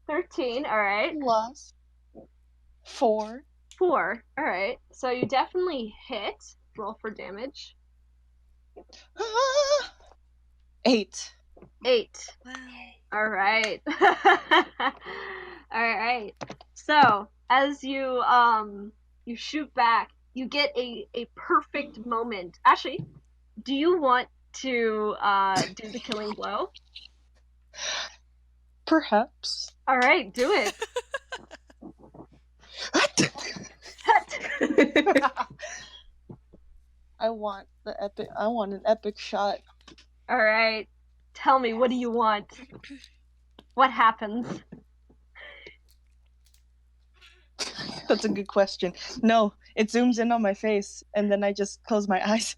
13, alright. plus 4. 4, alright. So you definitely hit. Roll for damage. 8. 8. Wow. Alright. Alright. So, as you You shoot back. You get a perfect moment. Actually, do you want to do the killing blow? Perhaps. All right, do it. I want an epic shot. All right. Tell me, what do you want? What happens? That's a good question. No, it zooms in on my face, and then I just close my eyes.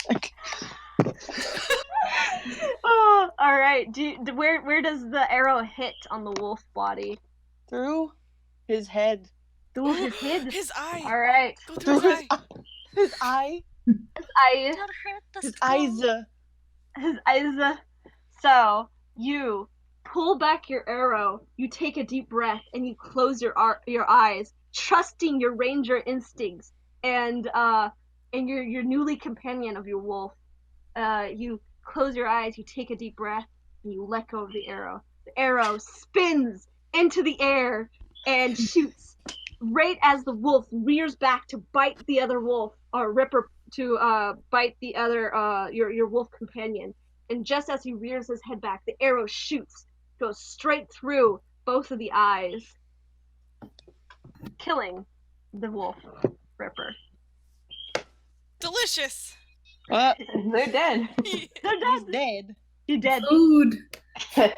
Oh, all right. Where does the arrow hit on the wolf body? Through his head. Through his head. His eye. All right. Go through his eye. His eye. His eye. Don't hurt the His skull. eyes. His eyes. So you pull back your arrow. You take a deep breath and you close your eyes, trusting your ranger instincts and your newly companion of your wolf. You close your eyes. You take a deep breath and you let go of the arrow. The arrow spins into the air and shoots right as the wolf rears back to bite the other wolf, or Ripper to bite the other your wolf companion. And just as he rears his head back, the arrow shoots, goes straight through both of the eyes, killing the wolf Ripper. Delicious. They're dead. They're He's dead. dead. You're dead. Food. Right.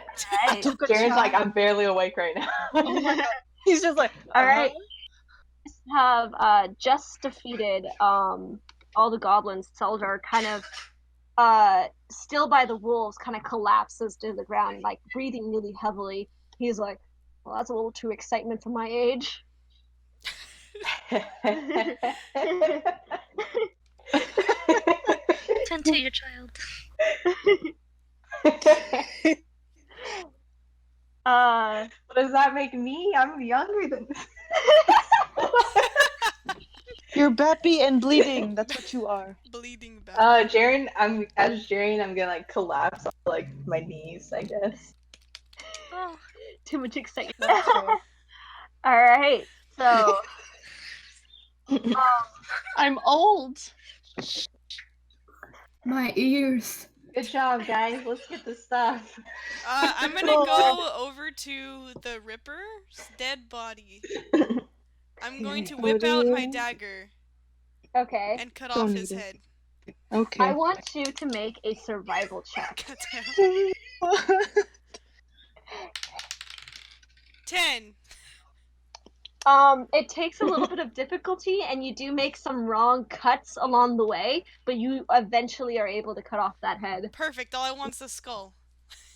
Took a Jaren's shot. like, I'm barely awake right now. Oh my god. He's just like, All right. Have just defeated all the goblins. Seldar kind of still by the wolves kind of collapses to the ground, like breathing really heavily. He's like, well, that's a little too excitement for my age. Tend to your child. What does that make me? I'm younger than you're bappy and bleeding. That's what you are. Bleeding back. Jaren, I'm gonna like collapse on like my knees, I guess. Oh. Too much excitement. That's fair. All right, so I'm old. My ears. Good job, guys. Let's get this stuff. I'm gonna go over to the Ripper's dead body. I'm going to whip out my dagger okay, and cut Don't off need his it. head. Okay. I want you to make a survival check. Goddamn. 10. It takes a little bit of difficulty, and you do make some wrong cuts along the way, but you eventually are able to cut off that head. Perfect. All I want's the skull.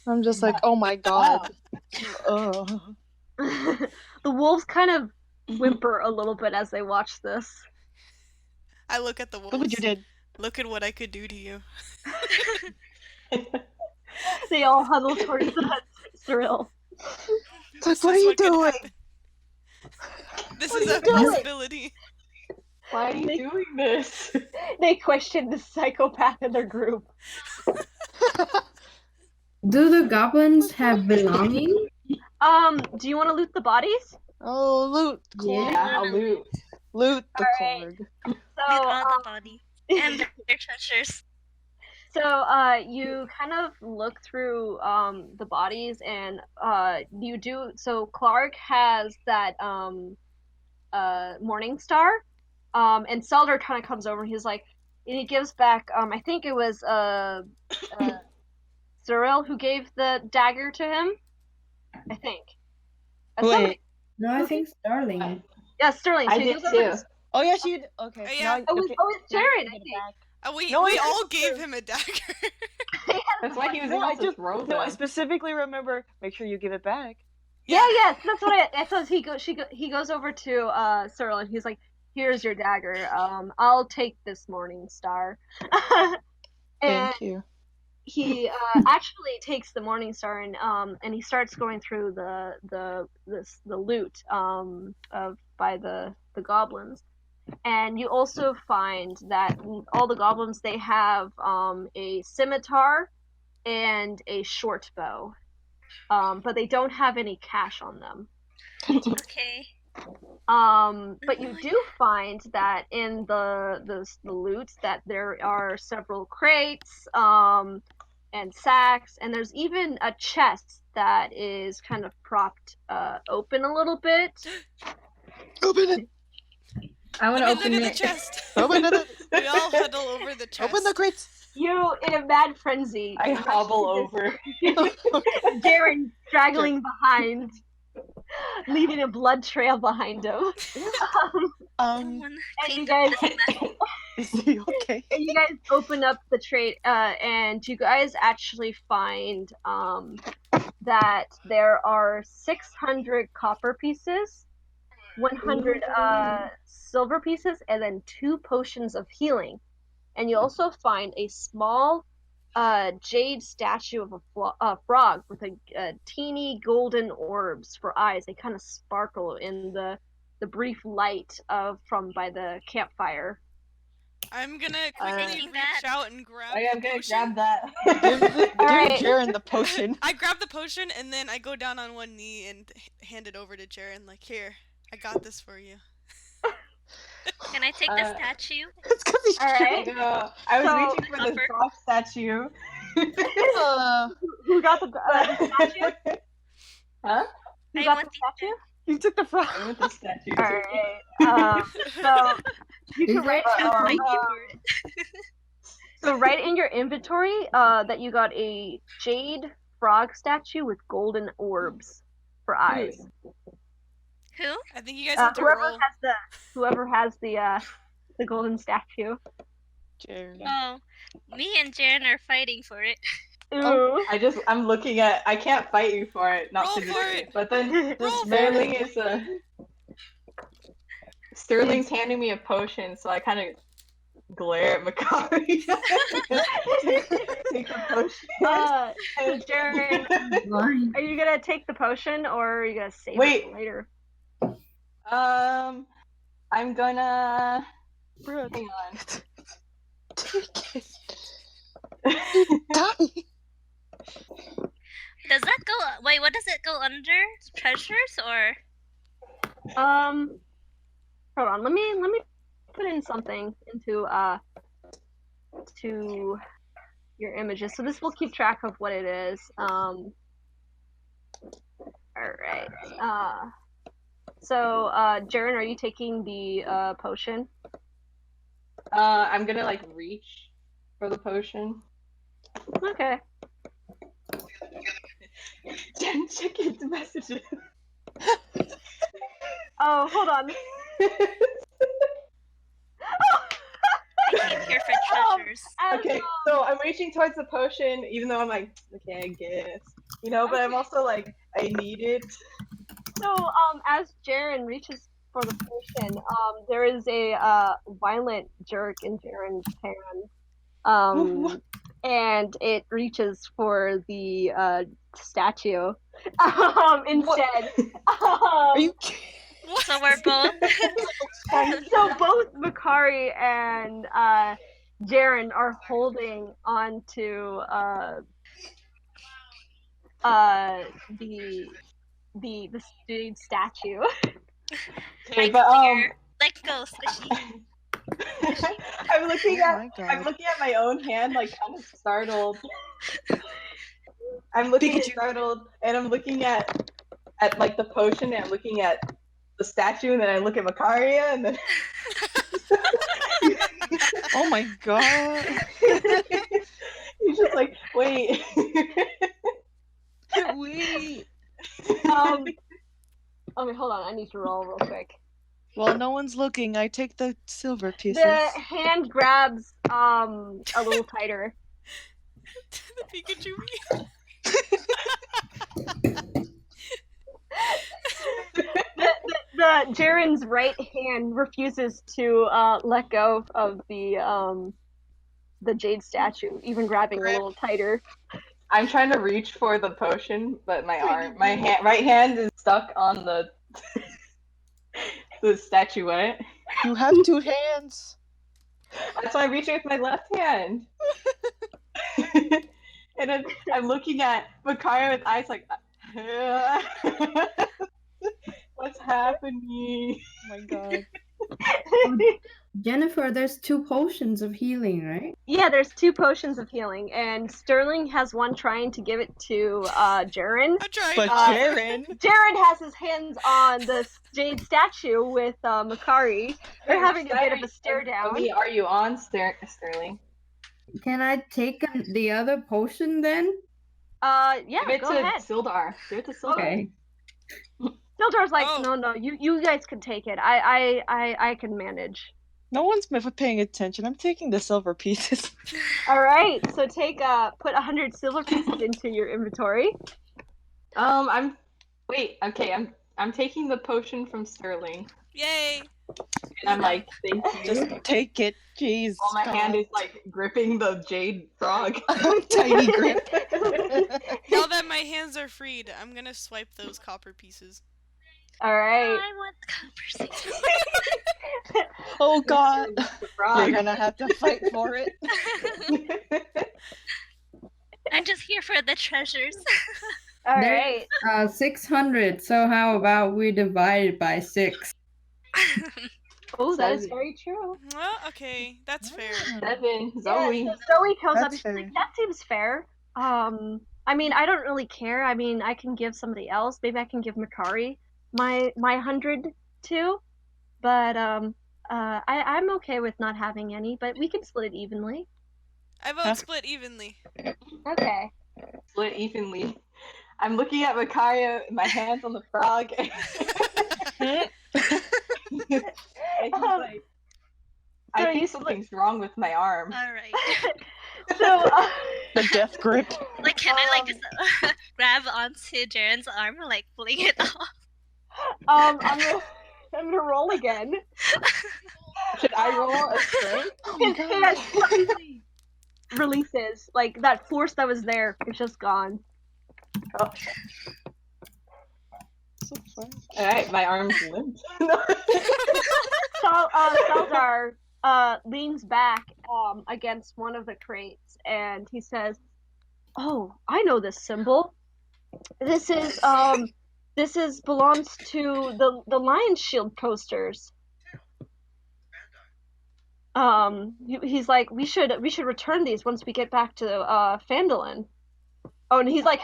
I'm just like, oh my god. Ugh. The wolves kind of whimper a little bit as they watch this. I look at the wolves. Look what you did. Look at what I could do to you. They all huddle towards Cyril. It's like, This what are is you what could doing? happen. This What is are a you doing? possibility. Why are you doing this? They question the psychopath in their group. Do the goblins have belongings? Do you want to loot the bodies? Oh, loot. Yeah. Yeah, I'll loot. Loot the Alright. Klarg. So, With all the body. And their treasures. So you kind of look through the bodies, and you do. So Klarg has that Morning Star, and Seldar kind of comes over. And he's like, and he gives back. I think it was Cyril who gave the dagger to him. I think. Somebody- Wait. No, I think Starling. yeah, Sterling. So I he did goes over too. to- Oh yeah, she. Okay. Yeah. Now, Oh, okay. it's now you Jared, can I get it think. back. We No, I all just- gave him a dagger. That's why he was No, able I to just throw no. I them. specifically remember. Make sure you give it back. Yeah, yes, that's what I thought. He goes over to Cyril, and he's like, "Here's your dagger. I'll take this Morning Star." And Thank you. he actually takes the Morning Star, and he starts going through the loot of by the goblins. And you also find that all the goblins, they have a scimitar and a short bow, but they don't have any cash on them. Okay. But you do find that in the loot that there are several crates, and sacks, and there's even a chest that is kind of propped open a little bit. Open it! I want to Let me open look at it. the chest. Open it! We all huddle over the chest. Open the crates! You, in a mad frenzy, I rush hobble to over. Jaren straggling behind, leaving a blood trail behind him. Someone And you cleaned up guys, this mess. Is he okay? and you guys open up the tray, and you guys actually find that there are 600 copper pieces, 100 silver pieces, and then 2 potions of healing. And you also find a small jade statue of a frog with a teeny golden orbs for eyes. They kind of sparkle in the brief light from by the campfire. I'm gonna quickly reach out and grab I'm the gonna potion. grab that. Alright. Give Jaren the potion. I grab the potion and then I go down on one knee and hand it over to Jaren. Like, here, I got this for you. Can I take the statue? It's because he's Alright. I was So- reaching for the frog statue. Who got the statue? Huh? Who I got want the statue? You took the frog. I want the statue. Alright. So you Is can write it? I'll fight you for it. so write in your inventory that you got a jade frog statue with golden orbs for eyes. Who? I think you guys have to roll. Whoever has the golden statue. Jaren. Oh, me and Jaren are fighting for it. Ooh. I'm looking at. I can't fight you for it, not Roll to for just it. but then Roll for Sterling it. is a. Sterling's handing me a potion, so I kind of glare at Macari. Take the potion. So Jaren, Blind. are you gonna take the potion or are you gonna save Wait. it for later? I'm gonna. Bro, Hang on. take it. You die. Does that go? Wait, what does it go under? Treasures or? Hold on. Let me put in something into to your images. So this will keep track of what it is. All right. So Jaren, are you taking the potion? I'm gonna like reach for the potion. Okay. Jen, check his messages. Oh, hold on. I came here for treasures. Okay, so I'm reaching towards the potion, even though I'm like, okay, I guess. But I'm also like, I need it. So as Jaren reaches for the potion, there is a violent jerk in Jaren's hand. And it reaches for the statue instead. Are you kidding? So we're both. So both Macari and Jaren are holding onto the student statue. Okay, Like but let go, squishy. I'm looking Oh my God. I'm looking at my own hand, like kind of startled. I'm looking startled, and I'm looking at like the potion, and I'm looking at the statue, and then I look at Macaria, and then. Oh my God. He's just like, wait. Wait. Okay, hold on. I need to roll real quick. Well, no one's looking. I take the silver pieces. The hand grabs a little tighter. The Pikachu me. The Jaren's right hand refuses to let go of the jade statue, even grabbing a little tighter. I'm trying to reach for the potion, but my right hand is stuck on the statuette. You have 2 hands. That's why I'm reaching with my left hand. And then I'm looking at Makaria with eyes like What's happening? Oh my god. Jennifer, there's 2 potions of healing, right? Yeah, there's 2 potions of healing, and Sterling has one trying to give it to Jaren. I'm trying. But Jaren. Jaren has his hands on the jade statue with Makari. They're having a bit of a stare down. Are you on, Sterling? Can I take the other potion then? Yeah, Give it go to ahead. Sildar. Give it to Sildar. Okay. Sildar's like, Oh. no, you guys can take it. I can manage. No one's paying attention. I'm taking the silver pieces. All right, so put 100 silver pieces into your inventory. I'm taking the potion from Sterling. Yay! And I'm like, thank you. Just take it. Jeez. While my hand is like gripping the jade frog. Tiny grip. Now that my hands are freed, I'm gonna swipe those copper pieces. All right. I want the conversation. Oh god. Frog. You're gonna have to fight for it. I'm just here for the treasures. All There's, right. 600. So how about we divide it by 6? Oh, that is 7. very true. Well, okay, that's fair. 7. Zoe. Yeah, so Zoe comes up and That's she's like, fair. that seems fair. I mean, I don't really care. I mean, I can give somebody else. Maybe I can give Makari my 100 too. But I'm okay with not having any. But we can split it evenly. I vote split evenly. Okay. Split evenly. I'm looking at Makaria, my hands on the frog. And he's like, I think something's wrong with my arm. Alright. So The death grip. Like, can I, like, grab onto Jaren's arm and, like, fling it off? I'm gonna roll again. Should I roll a strength? His hand suddenly releases. Like that force that was there is just gone. Oh. So fun. Alright, my arm's limp. Saldar leans back against one of the crates and he says, "Oh, I know this symbol. This belongs to the Lion Shield posters." He's like, we should return these once we get back to Phandalin. Oh, and he's like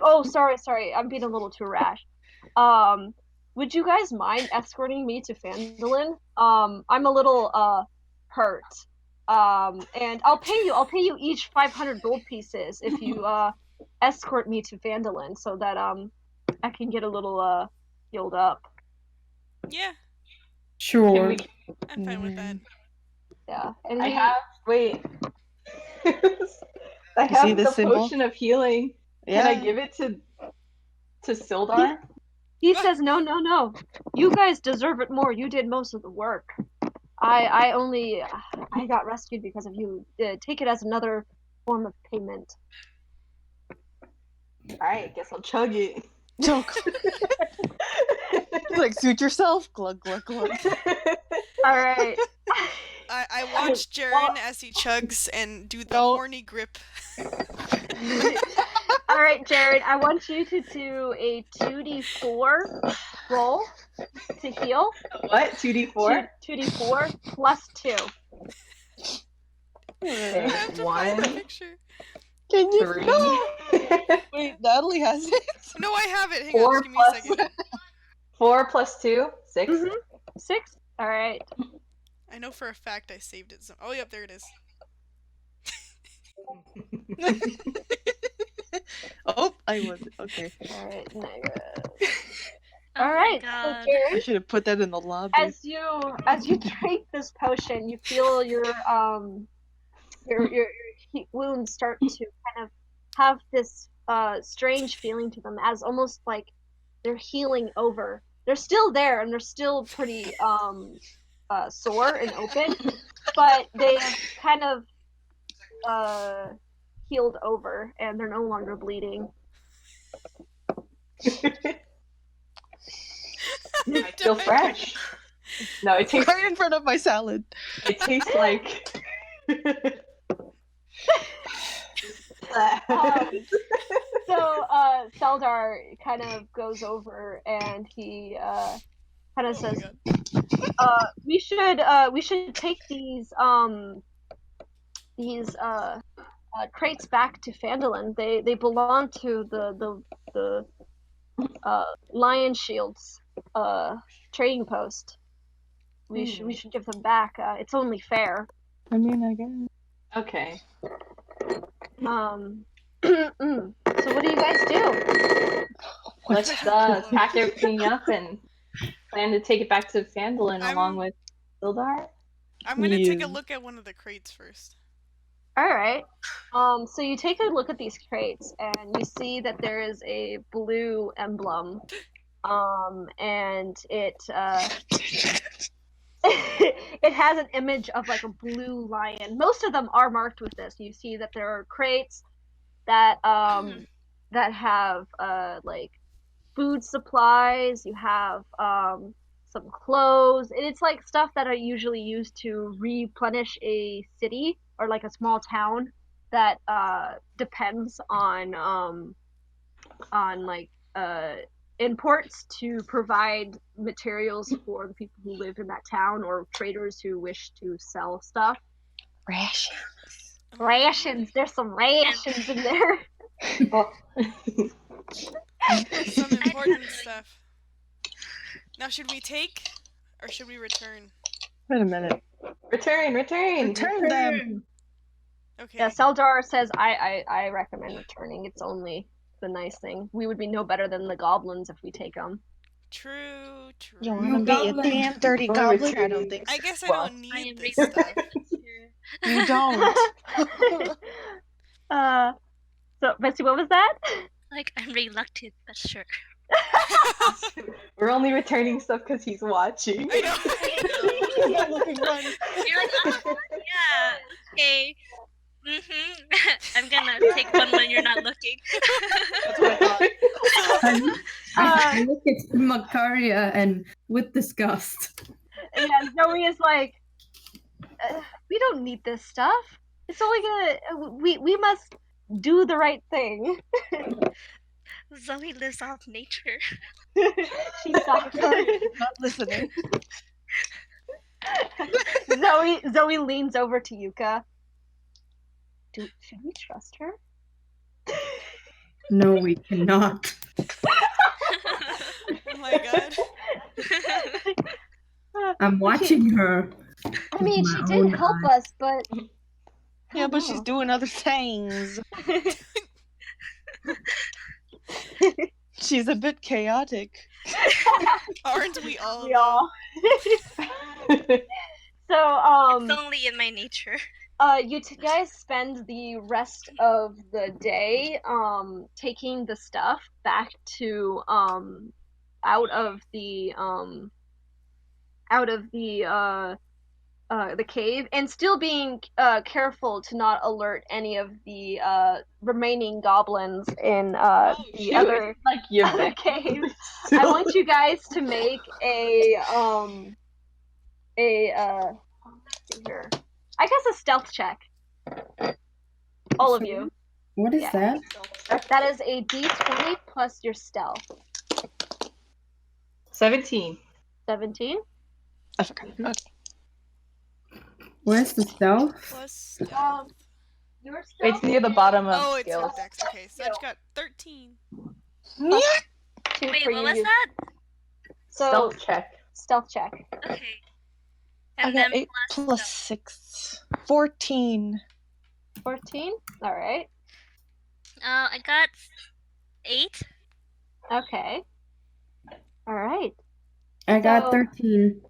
oh, sorry, I'm being a little too rash. Would you guys mind escorting me to Phandalin? I'm a little hurt. And I'll pay you each 500 gold pieces if you escort me to Phandalin so that I can get a little healed up. Yeah, Sure. I'm fine with that. Yeah. And I have see the the symbol? potion of healing. Yeah. Can I give it to Sildar? he says, no. You guys deserve it more. You did most of the work. I got rescued because of you. Take it as another form of payment. Alright, guess I'll chug it. Joke. Like, suit yourself. Glug, glug, glug. All right. I watch Jaren as he chugs and do the No. horny grip. All right, Jared. I want you to do a 2d4 roll to heal. What? 2d4? 2d4 plus 2. I have to find the picture. Can you? 3. No. Wait, Natalie has it. No, I have it. Hang 4 on, just give me a plus second. 4 plus 2? 6? Mm-hmm. 6. All right. I know for a fact I saved it. Oh, yep, there it is. Oh, I was okay. All right. Oh All right. my So God. Jared, I should have put that in the lobby. as you drink this potion, you feel your wounds start to kind of have this strange feeling to them, as almost like they're healing over. They're still there and they're still pretty sore and open, but they have kind of healed over and they're no longer bleeding. I feel fresh. No, it tastes Right in front of my salad. Um, So Seldar kind of goes over and he kind of says, we should take these crates back to Phandalin. They belong to the Lion Shield's trading post. We should give them back. It's only fair. I mean, I guess. Okay. So what do you guys do? Let's pack everything up and plan to take it back to Phandalin along with Sildar. I'm gonna take a look at one of the crates first. Alright. So you take a look at these crates and you see that there is a blue emblem. And it it has an image of like a blue lion. Most of them are marked with this. You see that there are crates that that have like food supplies, you have some clothes, and it's like stuff that are usually used to replenish a city or like a small town that depends on like imports to provide materials for the people who live in that town or traders who wish to sell stuff. Rations. There's some rations in there. Some important stuff. Now, should we take or should we return? Wait a minute. Return them. Okay. Yeah, Seldar says I recommend returning. It's only the nice thing. We would be no better than the goblins if we take them. True. You want to be a damn dirty goblin? I don't think so. I guess I don't need this stuff. You don't. So, Betsy, what was that? Like, I'm reluctant, but sure. We're only returning stuff because he's watching. I know. He's not looking one. You're like, oh, yeah, okay. I'm gonna take one when you're not looking. That's what I thought. I look at Makaria and with disgust. Yeah, Zoe is like, we don't need this stuff. It's only gonna. We must do the right thing. Zoe lives off nature. She's not listening. Zoe leans over to Yuka. Should we trust her? No, we cannot. Oh my god. I'm watching her. I mean, she did help us, but... Yeah, but she's doing other things. She's a bit chaotic. Aren't we all? We all. So, it's only in my nature. You guys spend the rest of the day taking the stuff back to out of the cave, and still being careful to not alert any of the remaining goblins in the other cave. I want you guys to make I guess a stealth check. All of you. What is that? That is a d20 plus your stealth. 17. 17? I forgot. Okay. Where's the stealth? Plus stealth. Your stealth? It's near the bottom of Oh, it's skills. Dex. Okay, so I just got 13. Wait, what was that? So, Stealth check. Okay. I And got then 8 plus 6. 14. 14? Alright. I got 8. Okay. Alright. I got 13.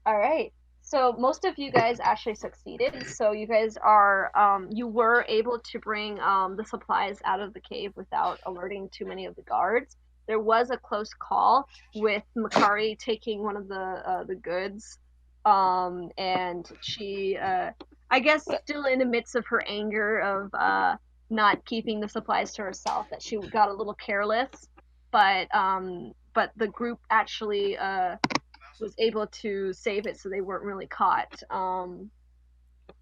Alright. So most of you guys actually succeeded. So you guys are, you were able to bring the supplies out of the cave without alerting too many of the guards. There was a close call with Makari taking one of the goods. And she, I guess, still in the midst of her anger of not keeping the supplies to herself, that she got a little careless. But the group actually was able to save it, so they weren't really caught.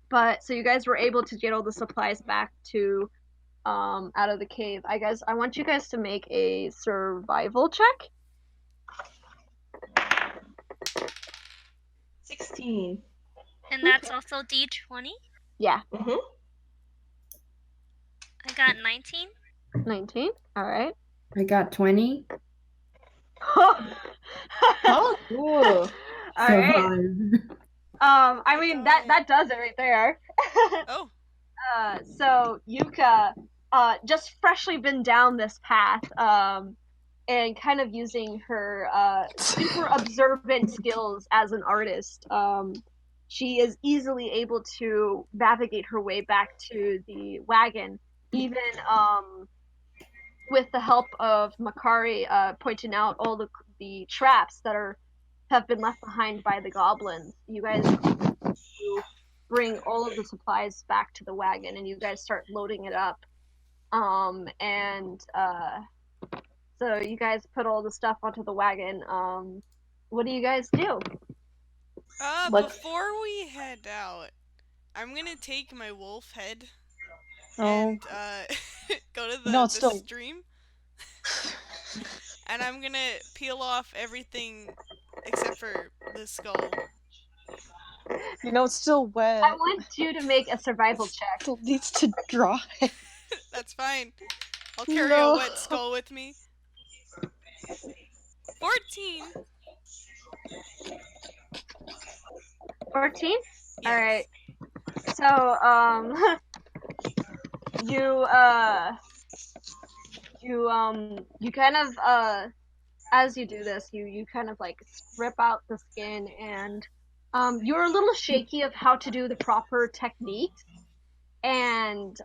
But so you guys were able to get all the supplies back to out of the cave. I want you guys to make a survival check. 16. And that's also D20? Yeah. Mm-hmm. I got 19. 19. All right. I got 20. Oh, Ooh. All right. Survive. I mean that does it right there. Oh. So Yuka, just freshly been down this path, and kind of using her super observant skills as an artist, she is easily able to navigate her way back to the wagon, even with the help of Makari pointing out all the traps that have been left behind by the goblins. You guys bring all of the supplies back to the wagon, and you guys start loading it up. And so you guys put all the stuff onto the wagon. What do you guys do? Before we head out, I'm gonna take my wolf head and go to the stream. And I'm gonna peel off everything except for the skull. You know, it's still wet. I want you to make a survival check. Still needs to dry. That's fine. I'll carry a wet skull with me. 14. 14? Yes. All right. So, you kind of, as you do this, you kind of like strip out the skin, and you're a little shaky of how to do the proper techniques, and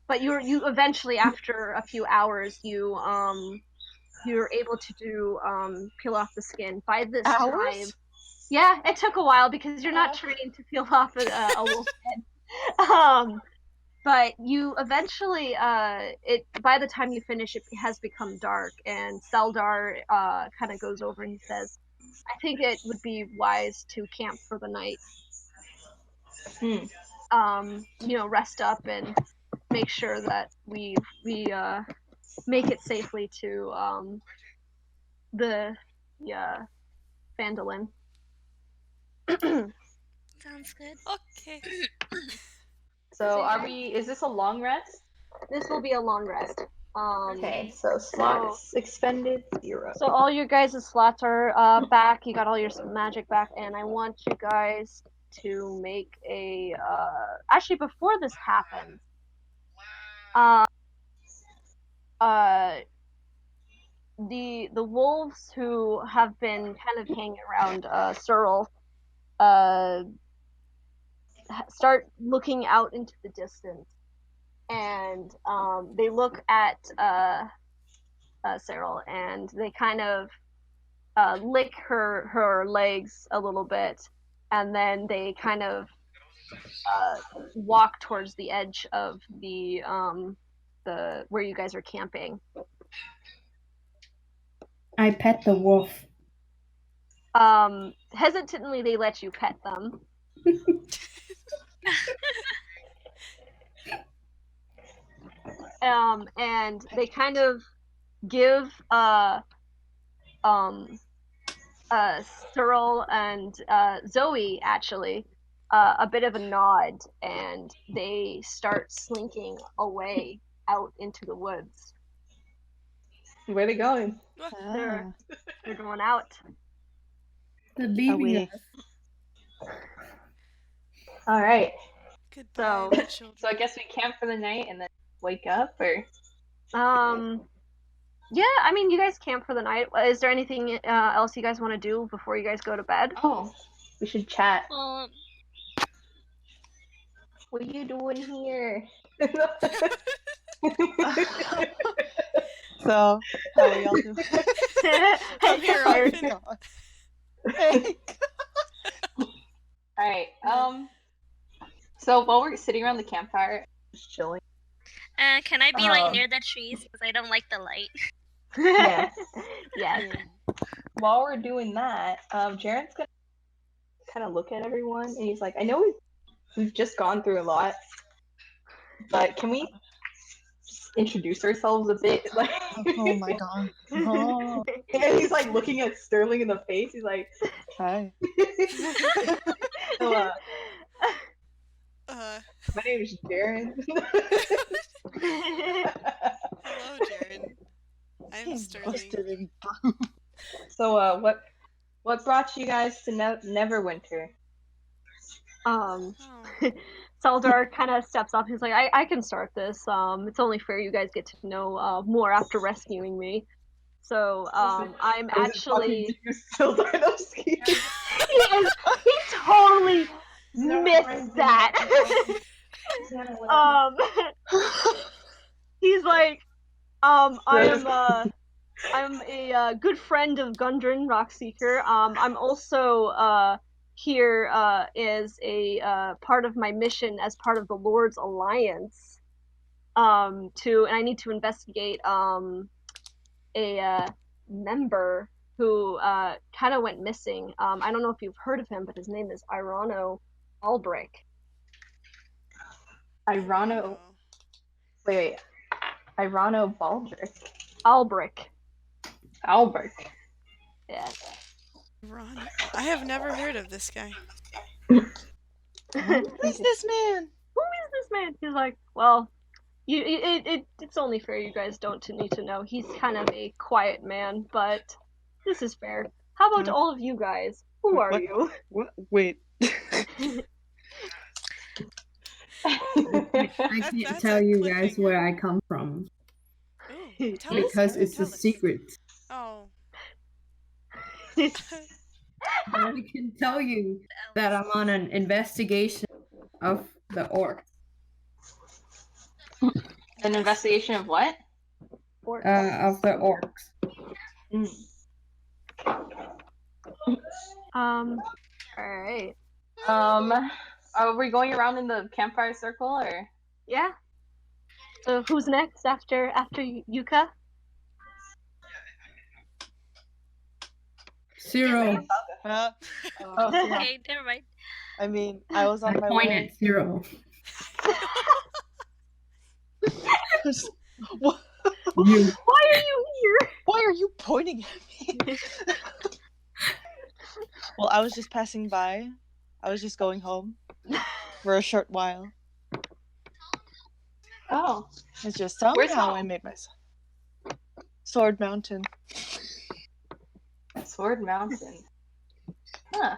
but you eventually, after a few hours, you're able to do peel off the skin. By this time, yeah, it took a while because you're not trained to peel off a wolf head. But you eventually, by the time you finish, it has become dark, and Seldar kind of goes over and he says, "I think it would be wise to camp for the night. Rest up and make sure that we make it safely to the Phandalin." Sounds good. Okay. So is this a long rest? This will be a long rest. Okay, so slots expended 0. So all your guys' slots are back. You got all your magic back, and I want you guys to make a. Actually, before this happens, the wolves who have been kind of hanging around Searle, start looking out into the distance, and they look at Cyril, and they kind of lick her legs a little bit, and then they kind of walk towards the edge of the where you guys are camping. I pet the wolf. Hesitantly, they let you pet them. And they kind of give Cyril and Zoe actually a bit of a nod, and they start slinking away out into the woods. Where are they going? They're going out. The baby. All right. Goodbye, my children. So I guess we camp for the night and then wake up, or? Yeah, I mean, you guys camp for the night. Is there anything else you guys want to do before you guys go to bed? Oh, we should chat. What are you doing here? So, how are y'all doing? I'm here, Arfin. Alright, so while we're sitting around the campfire, just chilling. Can I be like near the trees because I don't like the light? Yeah. Yes. While we're doing that, Jaren's gonna kind of look at everyone, and he's like, "I know we've just gone through a lot, but can we introduce ourselves a bit. Like, Oh my god. Oh. and he's like looking at Sterling in the face. He's like, Hi. so, Uh, my name is Jaren. hello, Jaren. I'm Sterling. Busted in So, what brought you guys to Neverwinter? Oh. Saldar kind of steps up. He's like, I can start this. It's only fair you guys get to know more after rescuing me. So, I'm actually. Sildarnovsky. He totally missed that. He's like, I'm a good friend of Gundren Rockseeker. I'm also here as a part of my mission as part of the Lord's Alliance. And I need to investigate a member who kind of went missing. I don't know if you've heard of him, but his name is Irano Albrick. Irano. Wait. Irano Baldrick. Albrick. Albert. Yeah. Ron. I have never heard of this guy. Who's this man? Who is this man? He's like, well, it's only fair you guys don't need to know. He's kind of a quiet man, but this is fair. How about all of you guys? Who are you? What? Wait. I can't tell you guys where I come from. Ooh, tell us. Because it's a Tell us. secret. Oh. I can tell you that I'm on an investigation of the orcs. An investigation of what? Of the orcs. Alright. Are we going around in the campfire circle, or? Yeah. So who's next after Yuka? Zero. Okay, never mind. I mean, I was I on my point way. at Zero. What? You. Why are you here? Why are you pointing at me? Well, I was just passing by. I was just going home for a short while. Oh. It's just Where's somehow home? I made myself. Sword Mountain. Sword Mountain. Huh.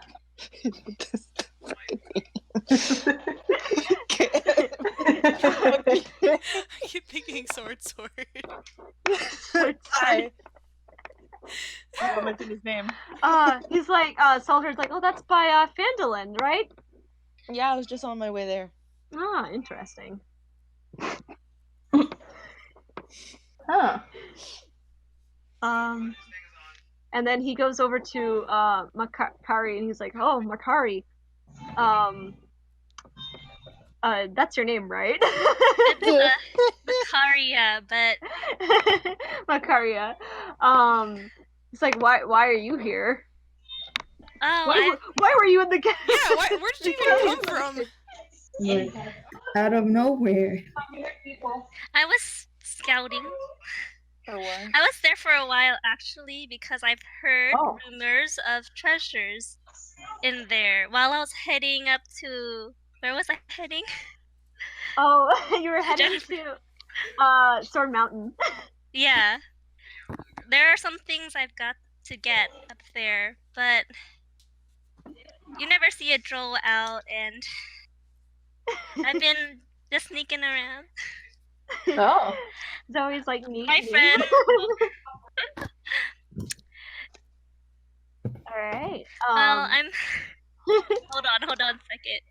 I keep thinking sword. Hi. I mentioned his name. He's like, Salter's like, oh, that's by Phandalin, right? Yeah, I was just on my way there. Ah, interesting. Huh. And then he goes over to Makari, and he's like, "Oh, Makari, that's your name, right?" It's Makaria, but Makaria. He's like, "Why are you here? oh, Why were you in the Yeah, where did you even come from? Like, out of nowhere. I was scouting. For what? I was there for a while actually because I've heard Oh. rumors of treasures in there. While I was heading up to where was I heading? Oh, you were heading to Sword Mountain. Yeah. There are some things I've got to get up there, but you never see a droll out, and I've been just sneaking around. Oh. Zoe's like, "Meet My me." friend. All right. Well, I'm. Hold on a second.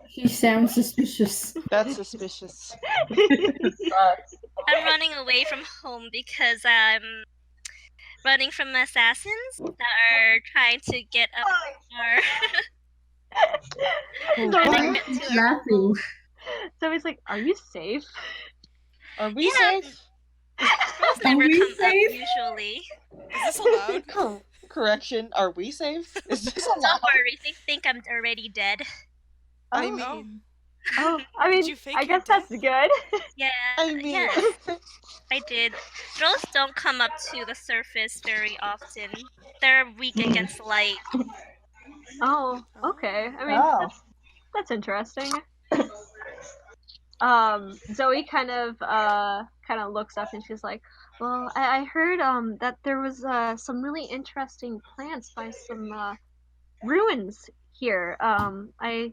She sounds suspicious. That's suspicious. I'm running away from home because I'm running from assassins that are trying to get up our. Zoe's like, Laughing. Zoe's like, "Are you safe?" Are we Yeah. safe? Girls Are never we come safe? up usually. Is this allowed? Correction. Are we safe? Is this Don't allowed? worry, they think I'm already dead. I Oh. mean, Oh, I Did mean, you fake I your guess that's death? good. Yeah, I mean, yes, I did. Trolls don't come up to the surface very often. They're weak against light. Oh, okay. I mean, Oh. that's interesting. Zoe kind of looks up and she's like, "Well, I heard that there was some really interesting plants by some ruins here. I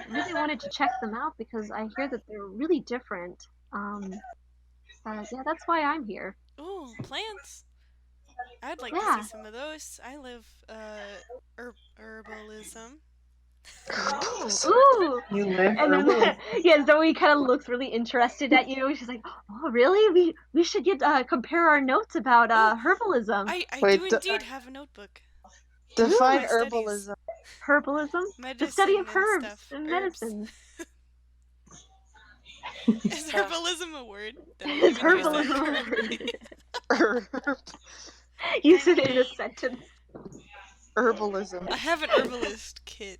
really wanted to check them out because I hear that they're really different. Yeah, that's why I'm here. Ooh, plants. I'd like to see Yeah. some of those. I live herbalism. Ooh. You live And then herbalism. yeah, Zoe kind of looks really interested at you. She's like, "Oh, really? We should get compare our notes about Oh, herbalism." I Wait, do indeed have a notebook. define My studies. herbalism. Herbalism? The study of Medicine and herbs stuff. and Herbs. medicines. Is herbalism a word? That I Is even use that herbalism a correctly? word? Herb, Use it in a sentence. herbalism. I have an herbalist kit.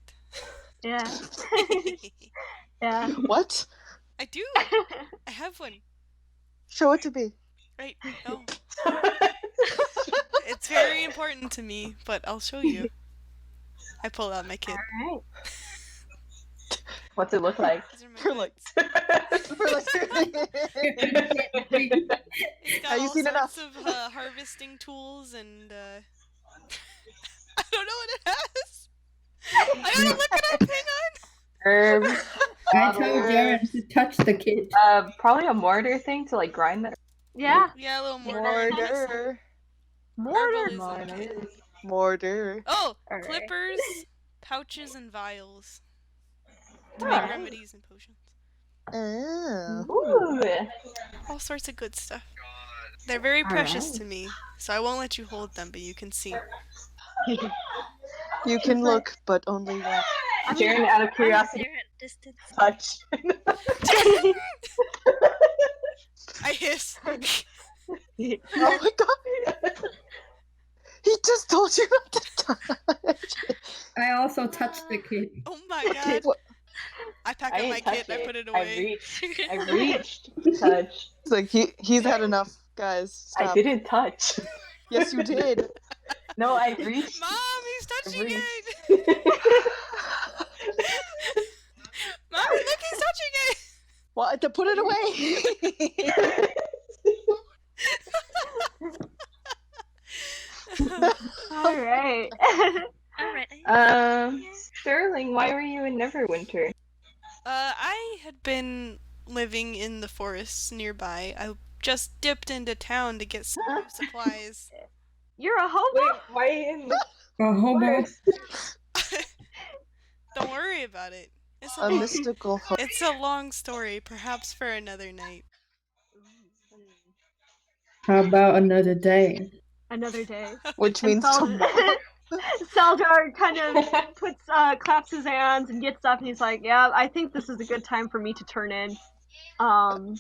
Yeah. Yeah. What? I do. I have one. Show it to me. Right. Oh. It's very important to me, but I'll show you. I pull out my kit. Alright. What's it look like? These are my For like, goods. for like. It's got Have you all seen sorts enough? of harvesting tools and I don't know what it has. I gotta look it up. Hang on. Herbs. I told Darren to touch the kid. Probably a mortar thing to like grind that. Yeah. Yeah, a little mortar. Mortar. Mortar. Herbalism kit. Mortar. Oh, Alright. clippers, pouches, and vials to Oh. make remedies and potions. Oh. Ooh. All sorts of good stuff. They're very precious to me, so I won't let you hold them, but you can see. You can look, but only once. Jaren, out of curiosity, They're at distance. touch. I hiss. Oh my god! He just told you not to touch. I also touched the kid. Oh my god. What? I pack I up my didn't touch kit and I put it I away. reached. I reached. Touch. It's like he's had enough, guys. Stop. I didn't touch. Yes, you did. No, I reached. Mom, he's touching reached. it! Mommy, look, he's touching it! What? To put it away. Alright. Alright. Sterling, why were you in Neverwinter? I had been living in the forests nearby. I just dipped into town to get some new supplies. You're a hobo? Wait, why are you in the A hobo. forest? Don't worry about it. A mystical hope. It's a long story, perhaps for another night. How about another day? Another day. Which And means tomorrow. Saldar kind of claps his hands and gets up and he's like, "Yeah, I think this is a good time for me to turn in." And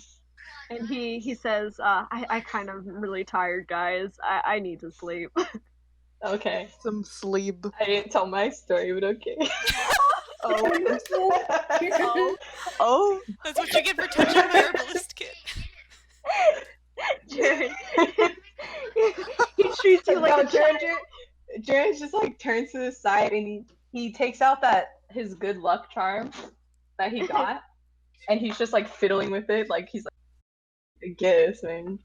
he says, I kind of am really tired, guys. I need to sleep." Okay. Some sleep. I didn't tell my story, but okay. Oh. Oh. That's what you get for touching my herbalist kit. Jared, he treats you like No, a child. Jared just like turns to the side and he takes out his good luck charm that he got, and he's just like fiddling with it, like he's like, I guess, man.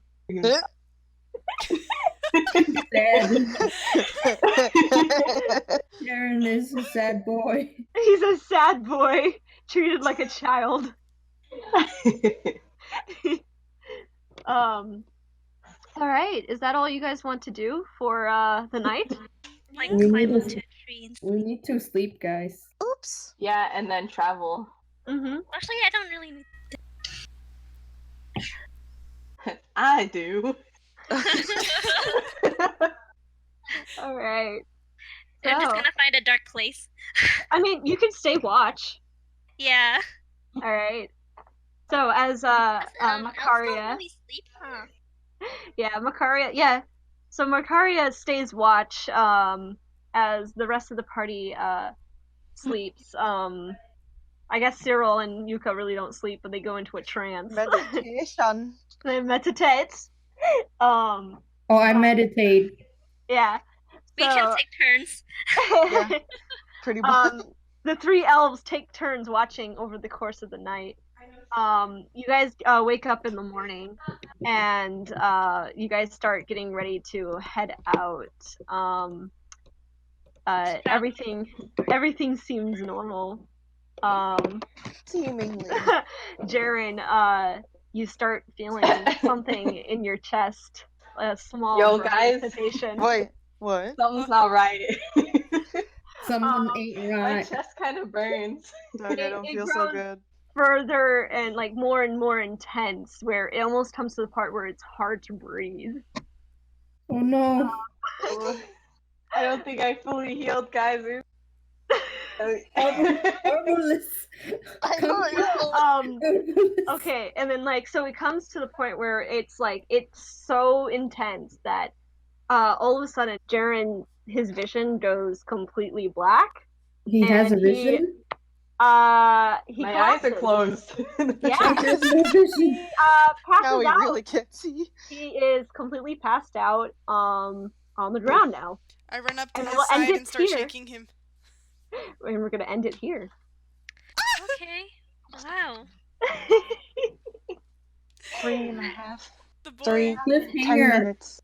Darren is a sad boy. He's a sad boy, treated like a child. All right, is that all you guys want to do for the night? Like We climb need up to- to a tree and We need to sleep, guys. Oops. Yeah, and then travel. Mm-hmm. Actually, I don't really need. I do. All right. I'm just So, gonna find a dark place. I mean, you can stay watch. Yeah. All right. So as Elves don't Makaria, really sleep, huh? yeah, Makaria, yeah. So Makaria stays watch as the rest of the party sleeps. I guess Cyril and Yuka really don't sleep, but they go into a trance. Meditation. They meditate. Oh, I meditate. Yeah. We can take turns. Yeah. Pretty much. The 3 elves take turns watching over the course of the night. You guys wake up in the morning, and you guys start getting ready to head out. Everything seems normal. Seemingly. Jaren, you start feeling something in your chest, a small Yo, guys. sensation. Wait, what? Something's not right. Something ain't My right. chest kind of burns. Doug, I don't It feel so grows good. further and like more and more intense, where it almost comes to the part where it's hard to breathe. Oh no. I don't think I fully healed, guys. Herbalist. I know. Okay, and then like so it comes to the point where it's so intense that all of a sudden Jaren, his vision goes completely black. He has a and vision? He My eyes are collapses. closed. Yeah. He has no vision. He passes Now we out. really can't see. He is completely passed out on the ground now. I run up to And his we'll end side it and start here. shaking him. And we're gonna end it here. Okay. Wow. 3.5. The boy. 3. 10 Cliffhanger. minutes.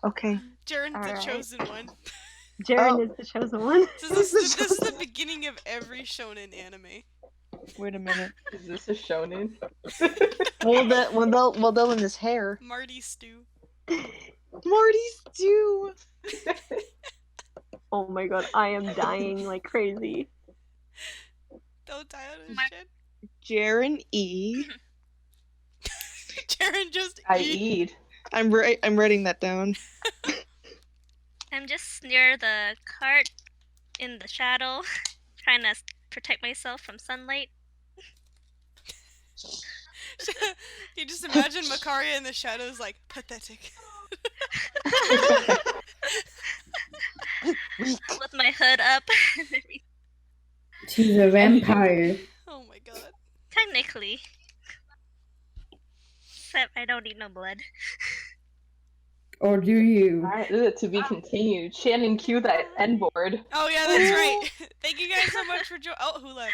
Okay. Jaren's the Alright. chosen one. Jaren is the chosen one. This is the beginning of every shonen anime. Wait a minute. Is this a shonen? Well, they'll in his hair. Marty Stew. Marty Stew. Oh my god, I am dying like crazy. Don't die on his shit. Jaren E. Jaren just I eat. eat. I'm writing that down. I'm just near the cart in the shadow, trying to protect myself from sunlight. You just imagine Makaria in the shadows like pathetic. With my hood up. She's a vampire. Oh my god. Technically. Except I don't need no blood. Or do you? Alright, to be continued. Shannon, cue that end board. Oh yeah, that's right. Thank you guys so much for joining. Oh, who left?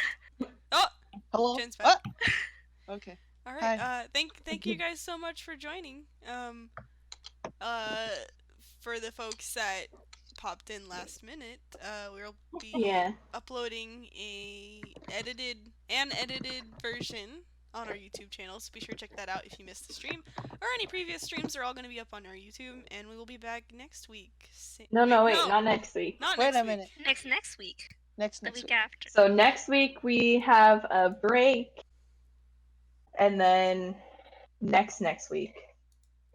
Oh, Hello. Jen's back. Okay. All right. Hi. Thank you guys so much for joining. For the folks that popped in last minute, we'll be uploading an edited version on our YouTube channel, so be sure to check that out if you missed the stream. Or any previous streams are all going to be up on our YouTube, and we will be back next week. Wait, not next week. Not Wait next a week. minute. Next week. Next The week week. after. So next week we have a break, and then next week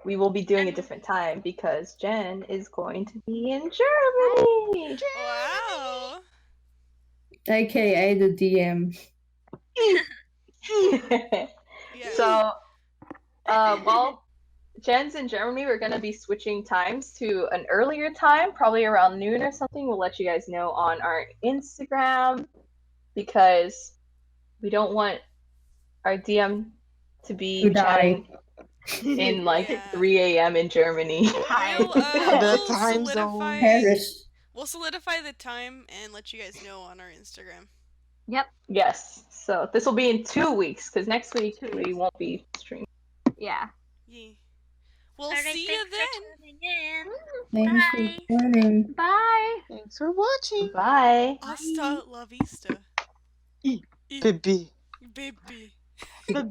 we will be doing a different time because Jen is going to be in Germany. Wow. AKA the DM. Yeah. So, while Jen's in Germany, we're going to be switching times to an earlier time, probably around noon or something. We'll let you guys know on our Instagram because we don't want our DM to be To die. chatting in like Yeah. 3 a.m. in Germany. We'll time solidify. Paris. We'll solidify the time and let you guys know on our Instagram. Yep. Yes. So this will be in 2 weeks because next week we won't be streaming. Yeah. Yeah. We'll Alright, see you then. Thanks for joining. Bye. Thanks for watching. Bye. Hasta la vista. Baby. Baby. The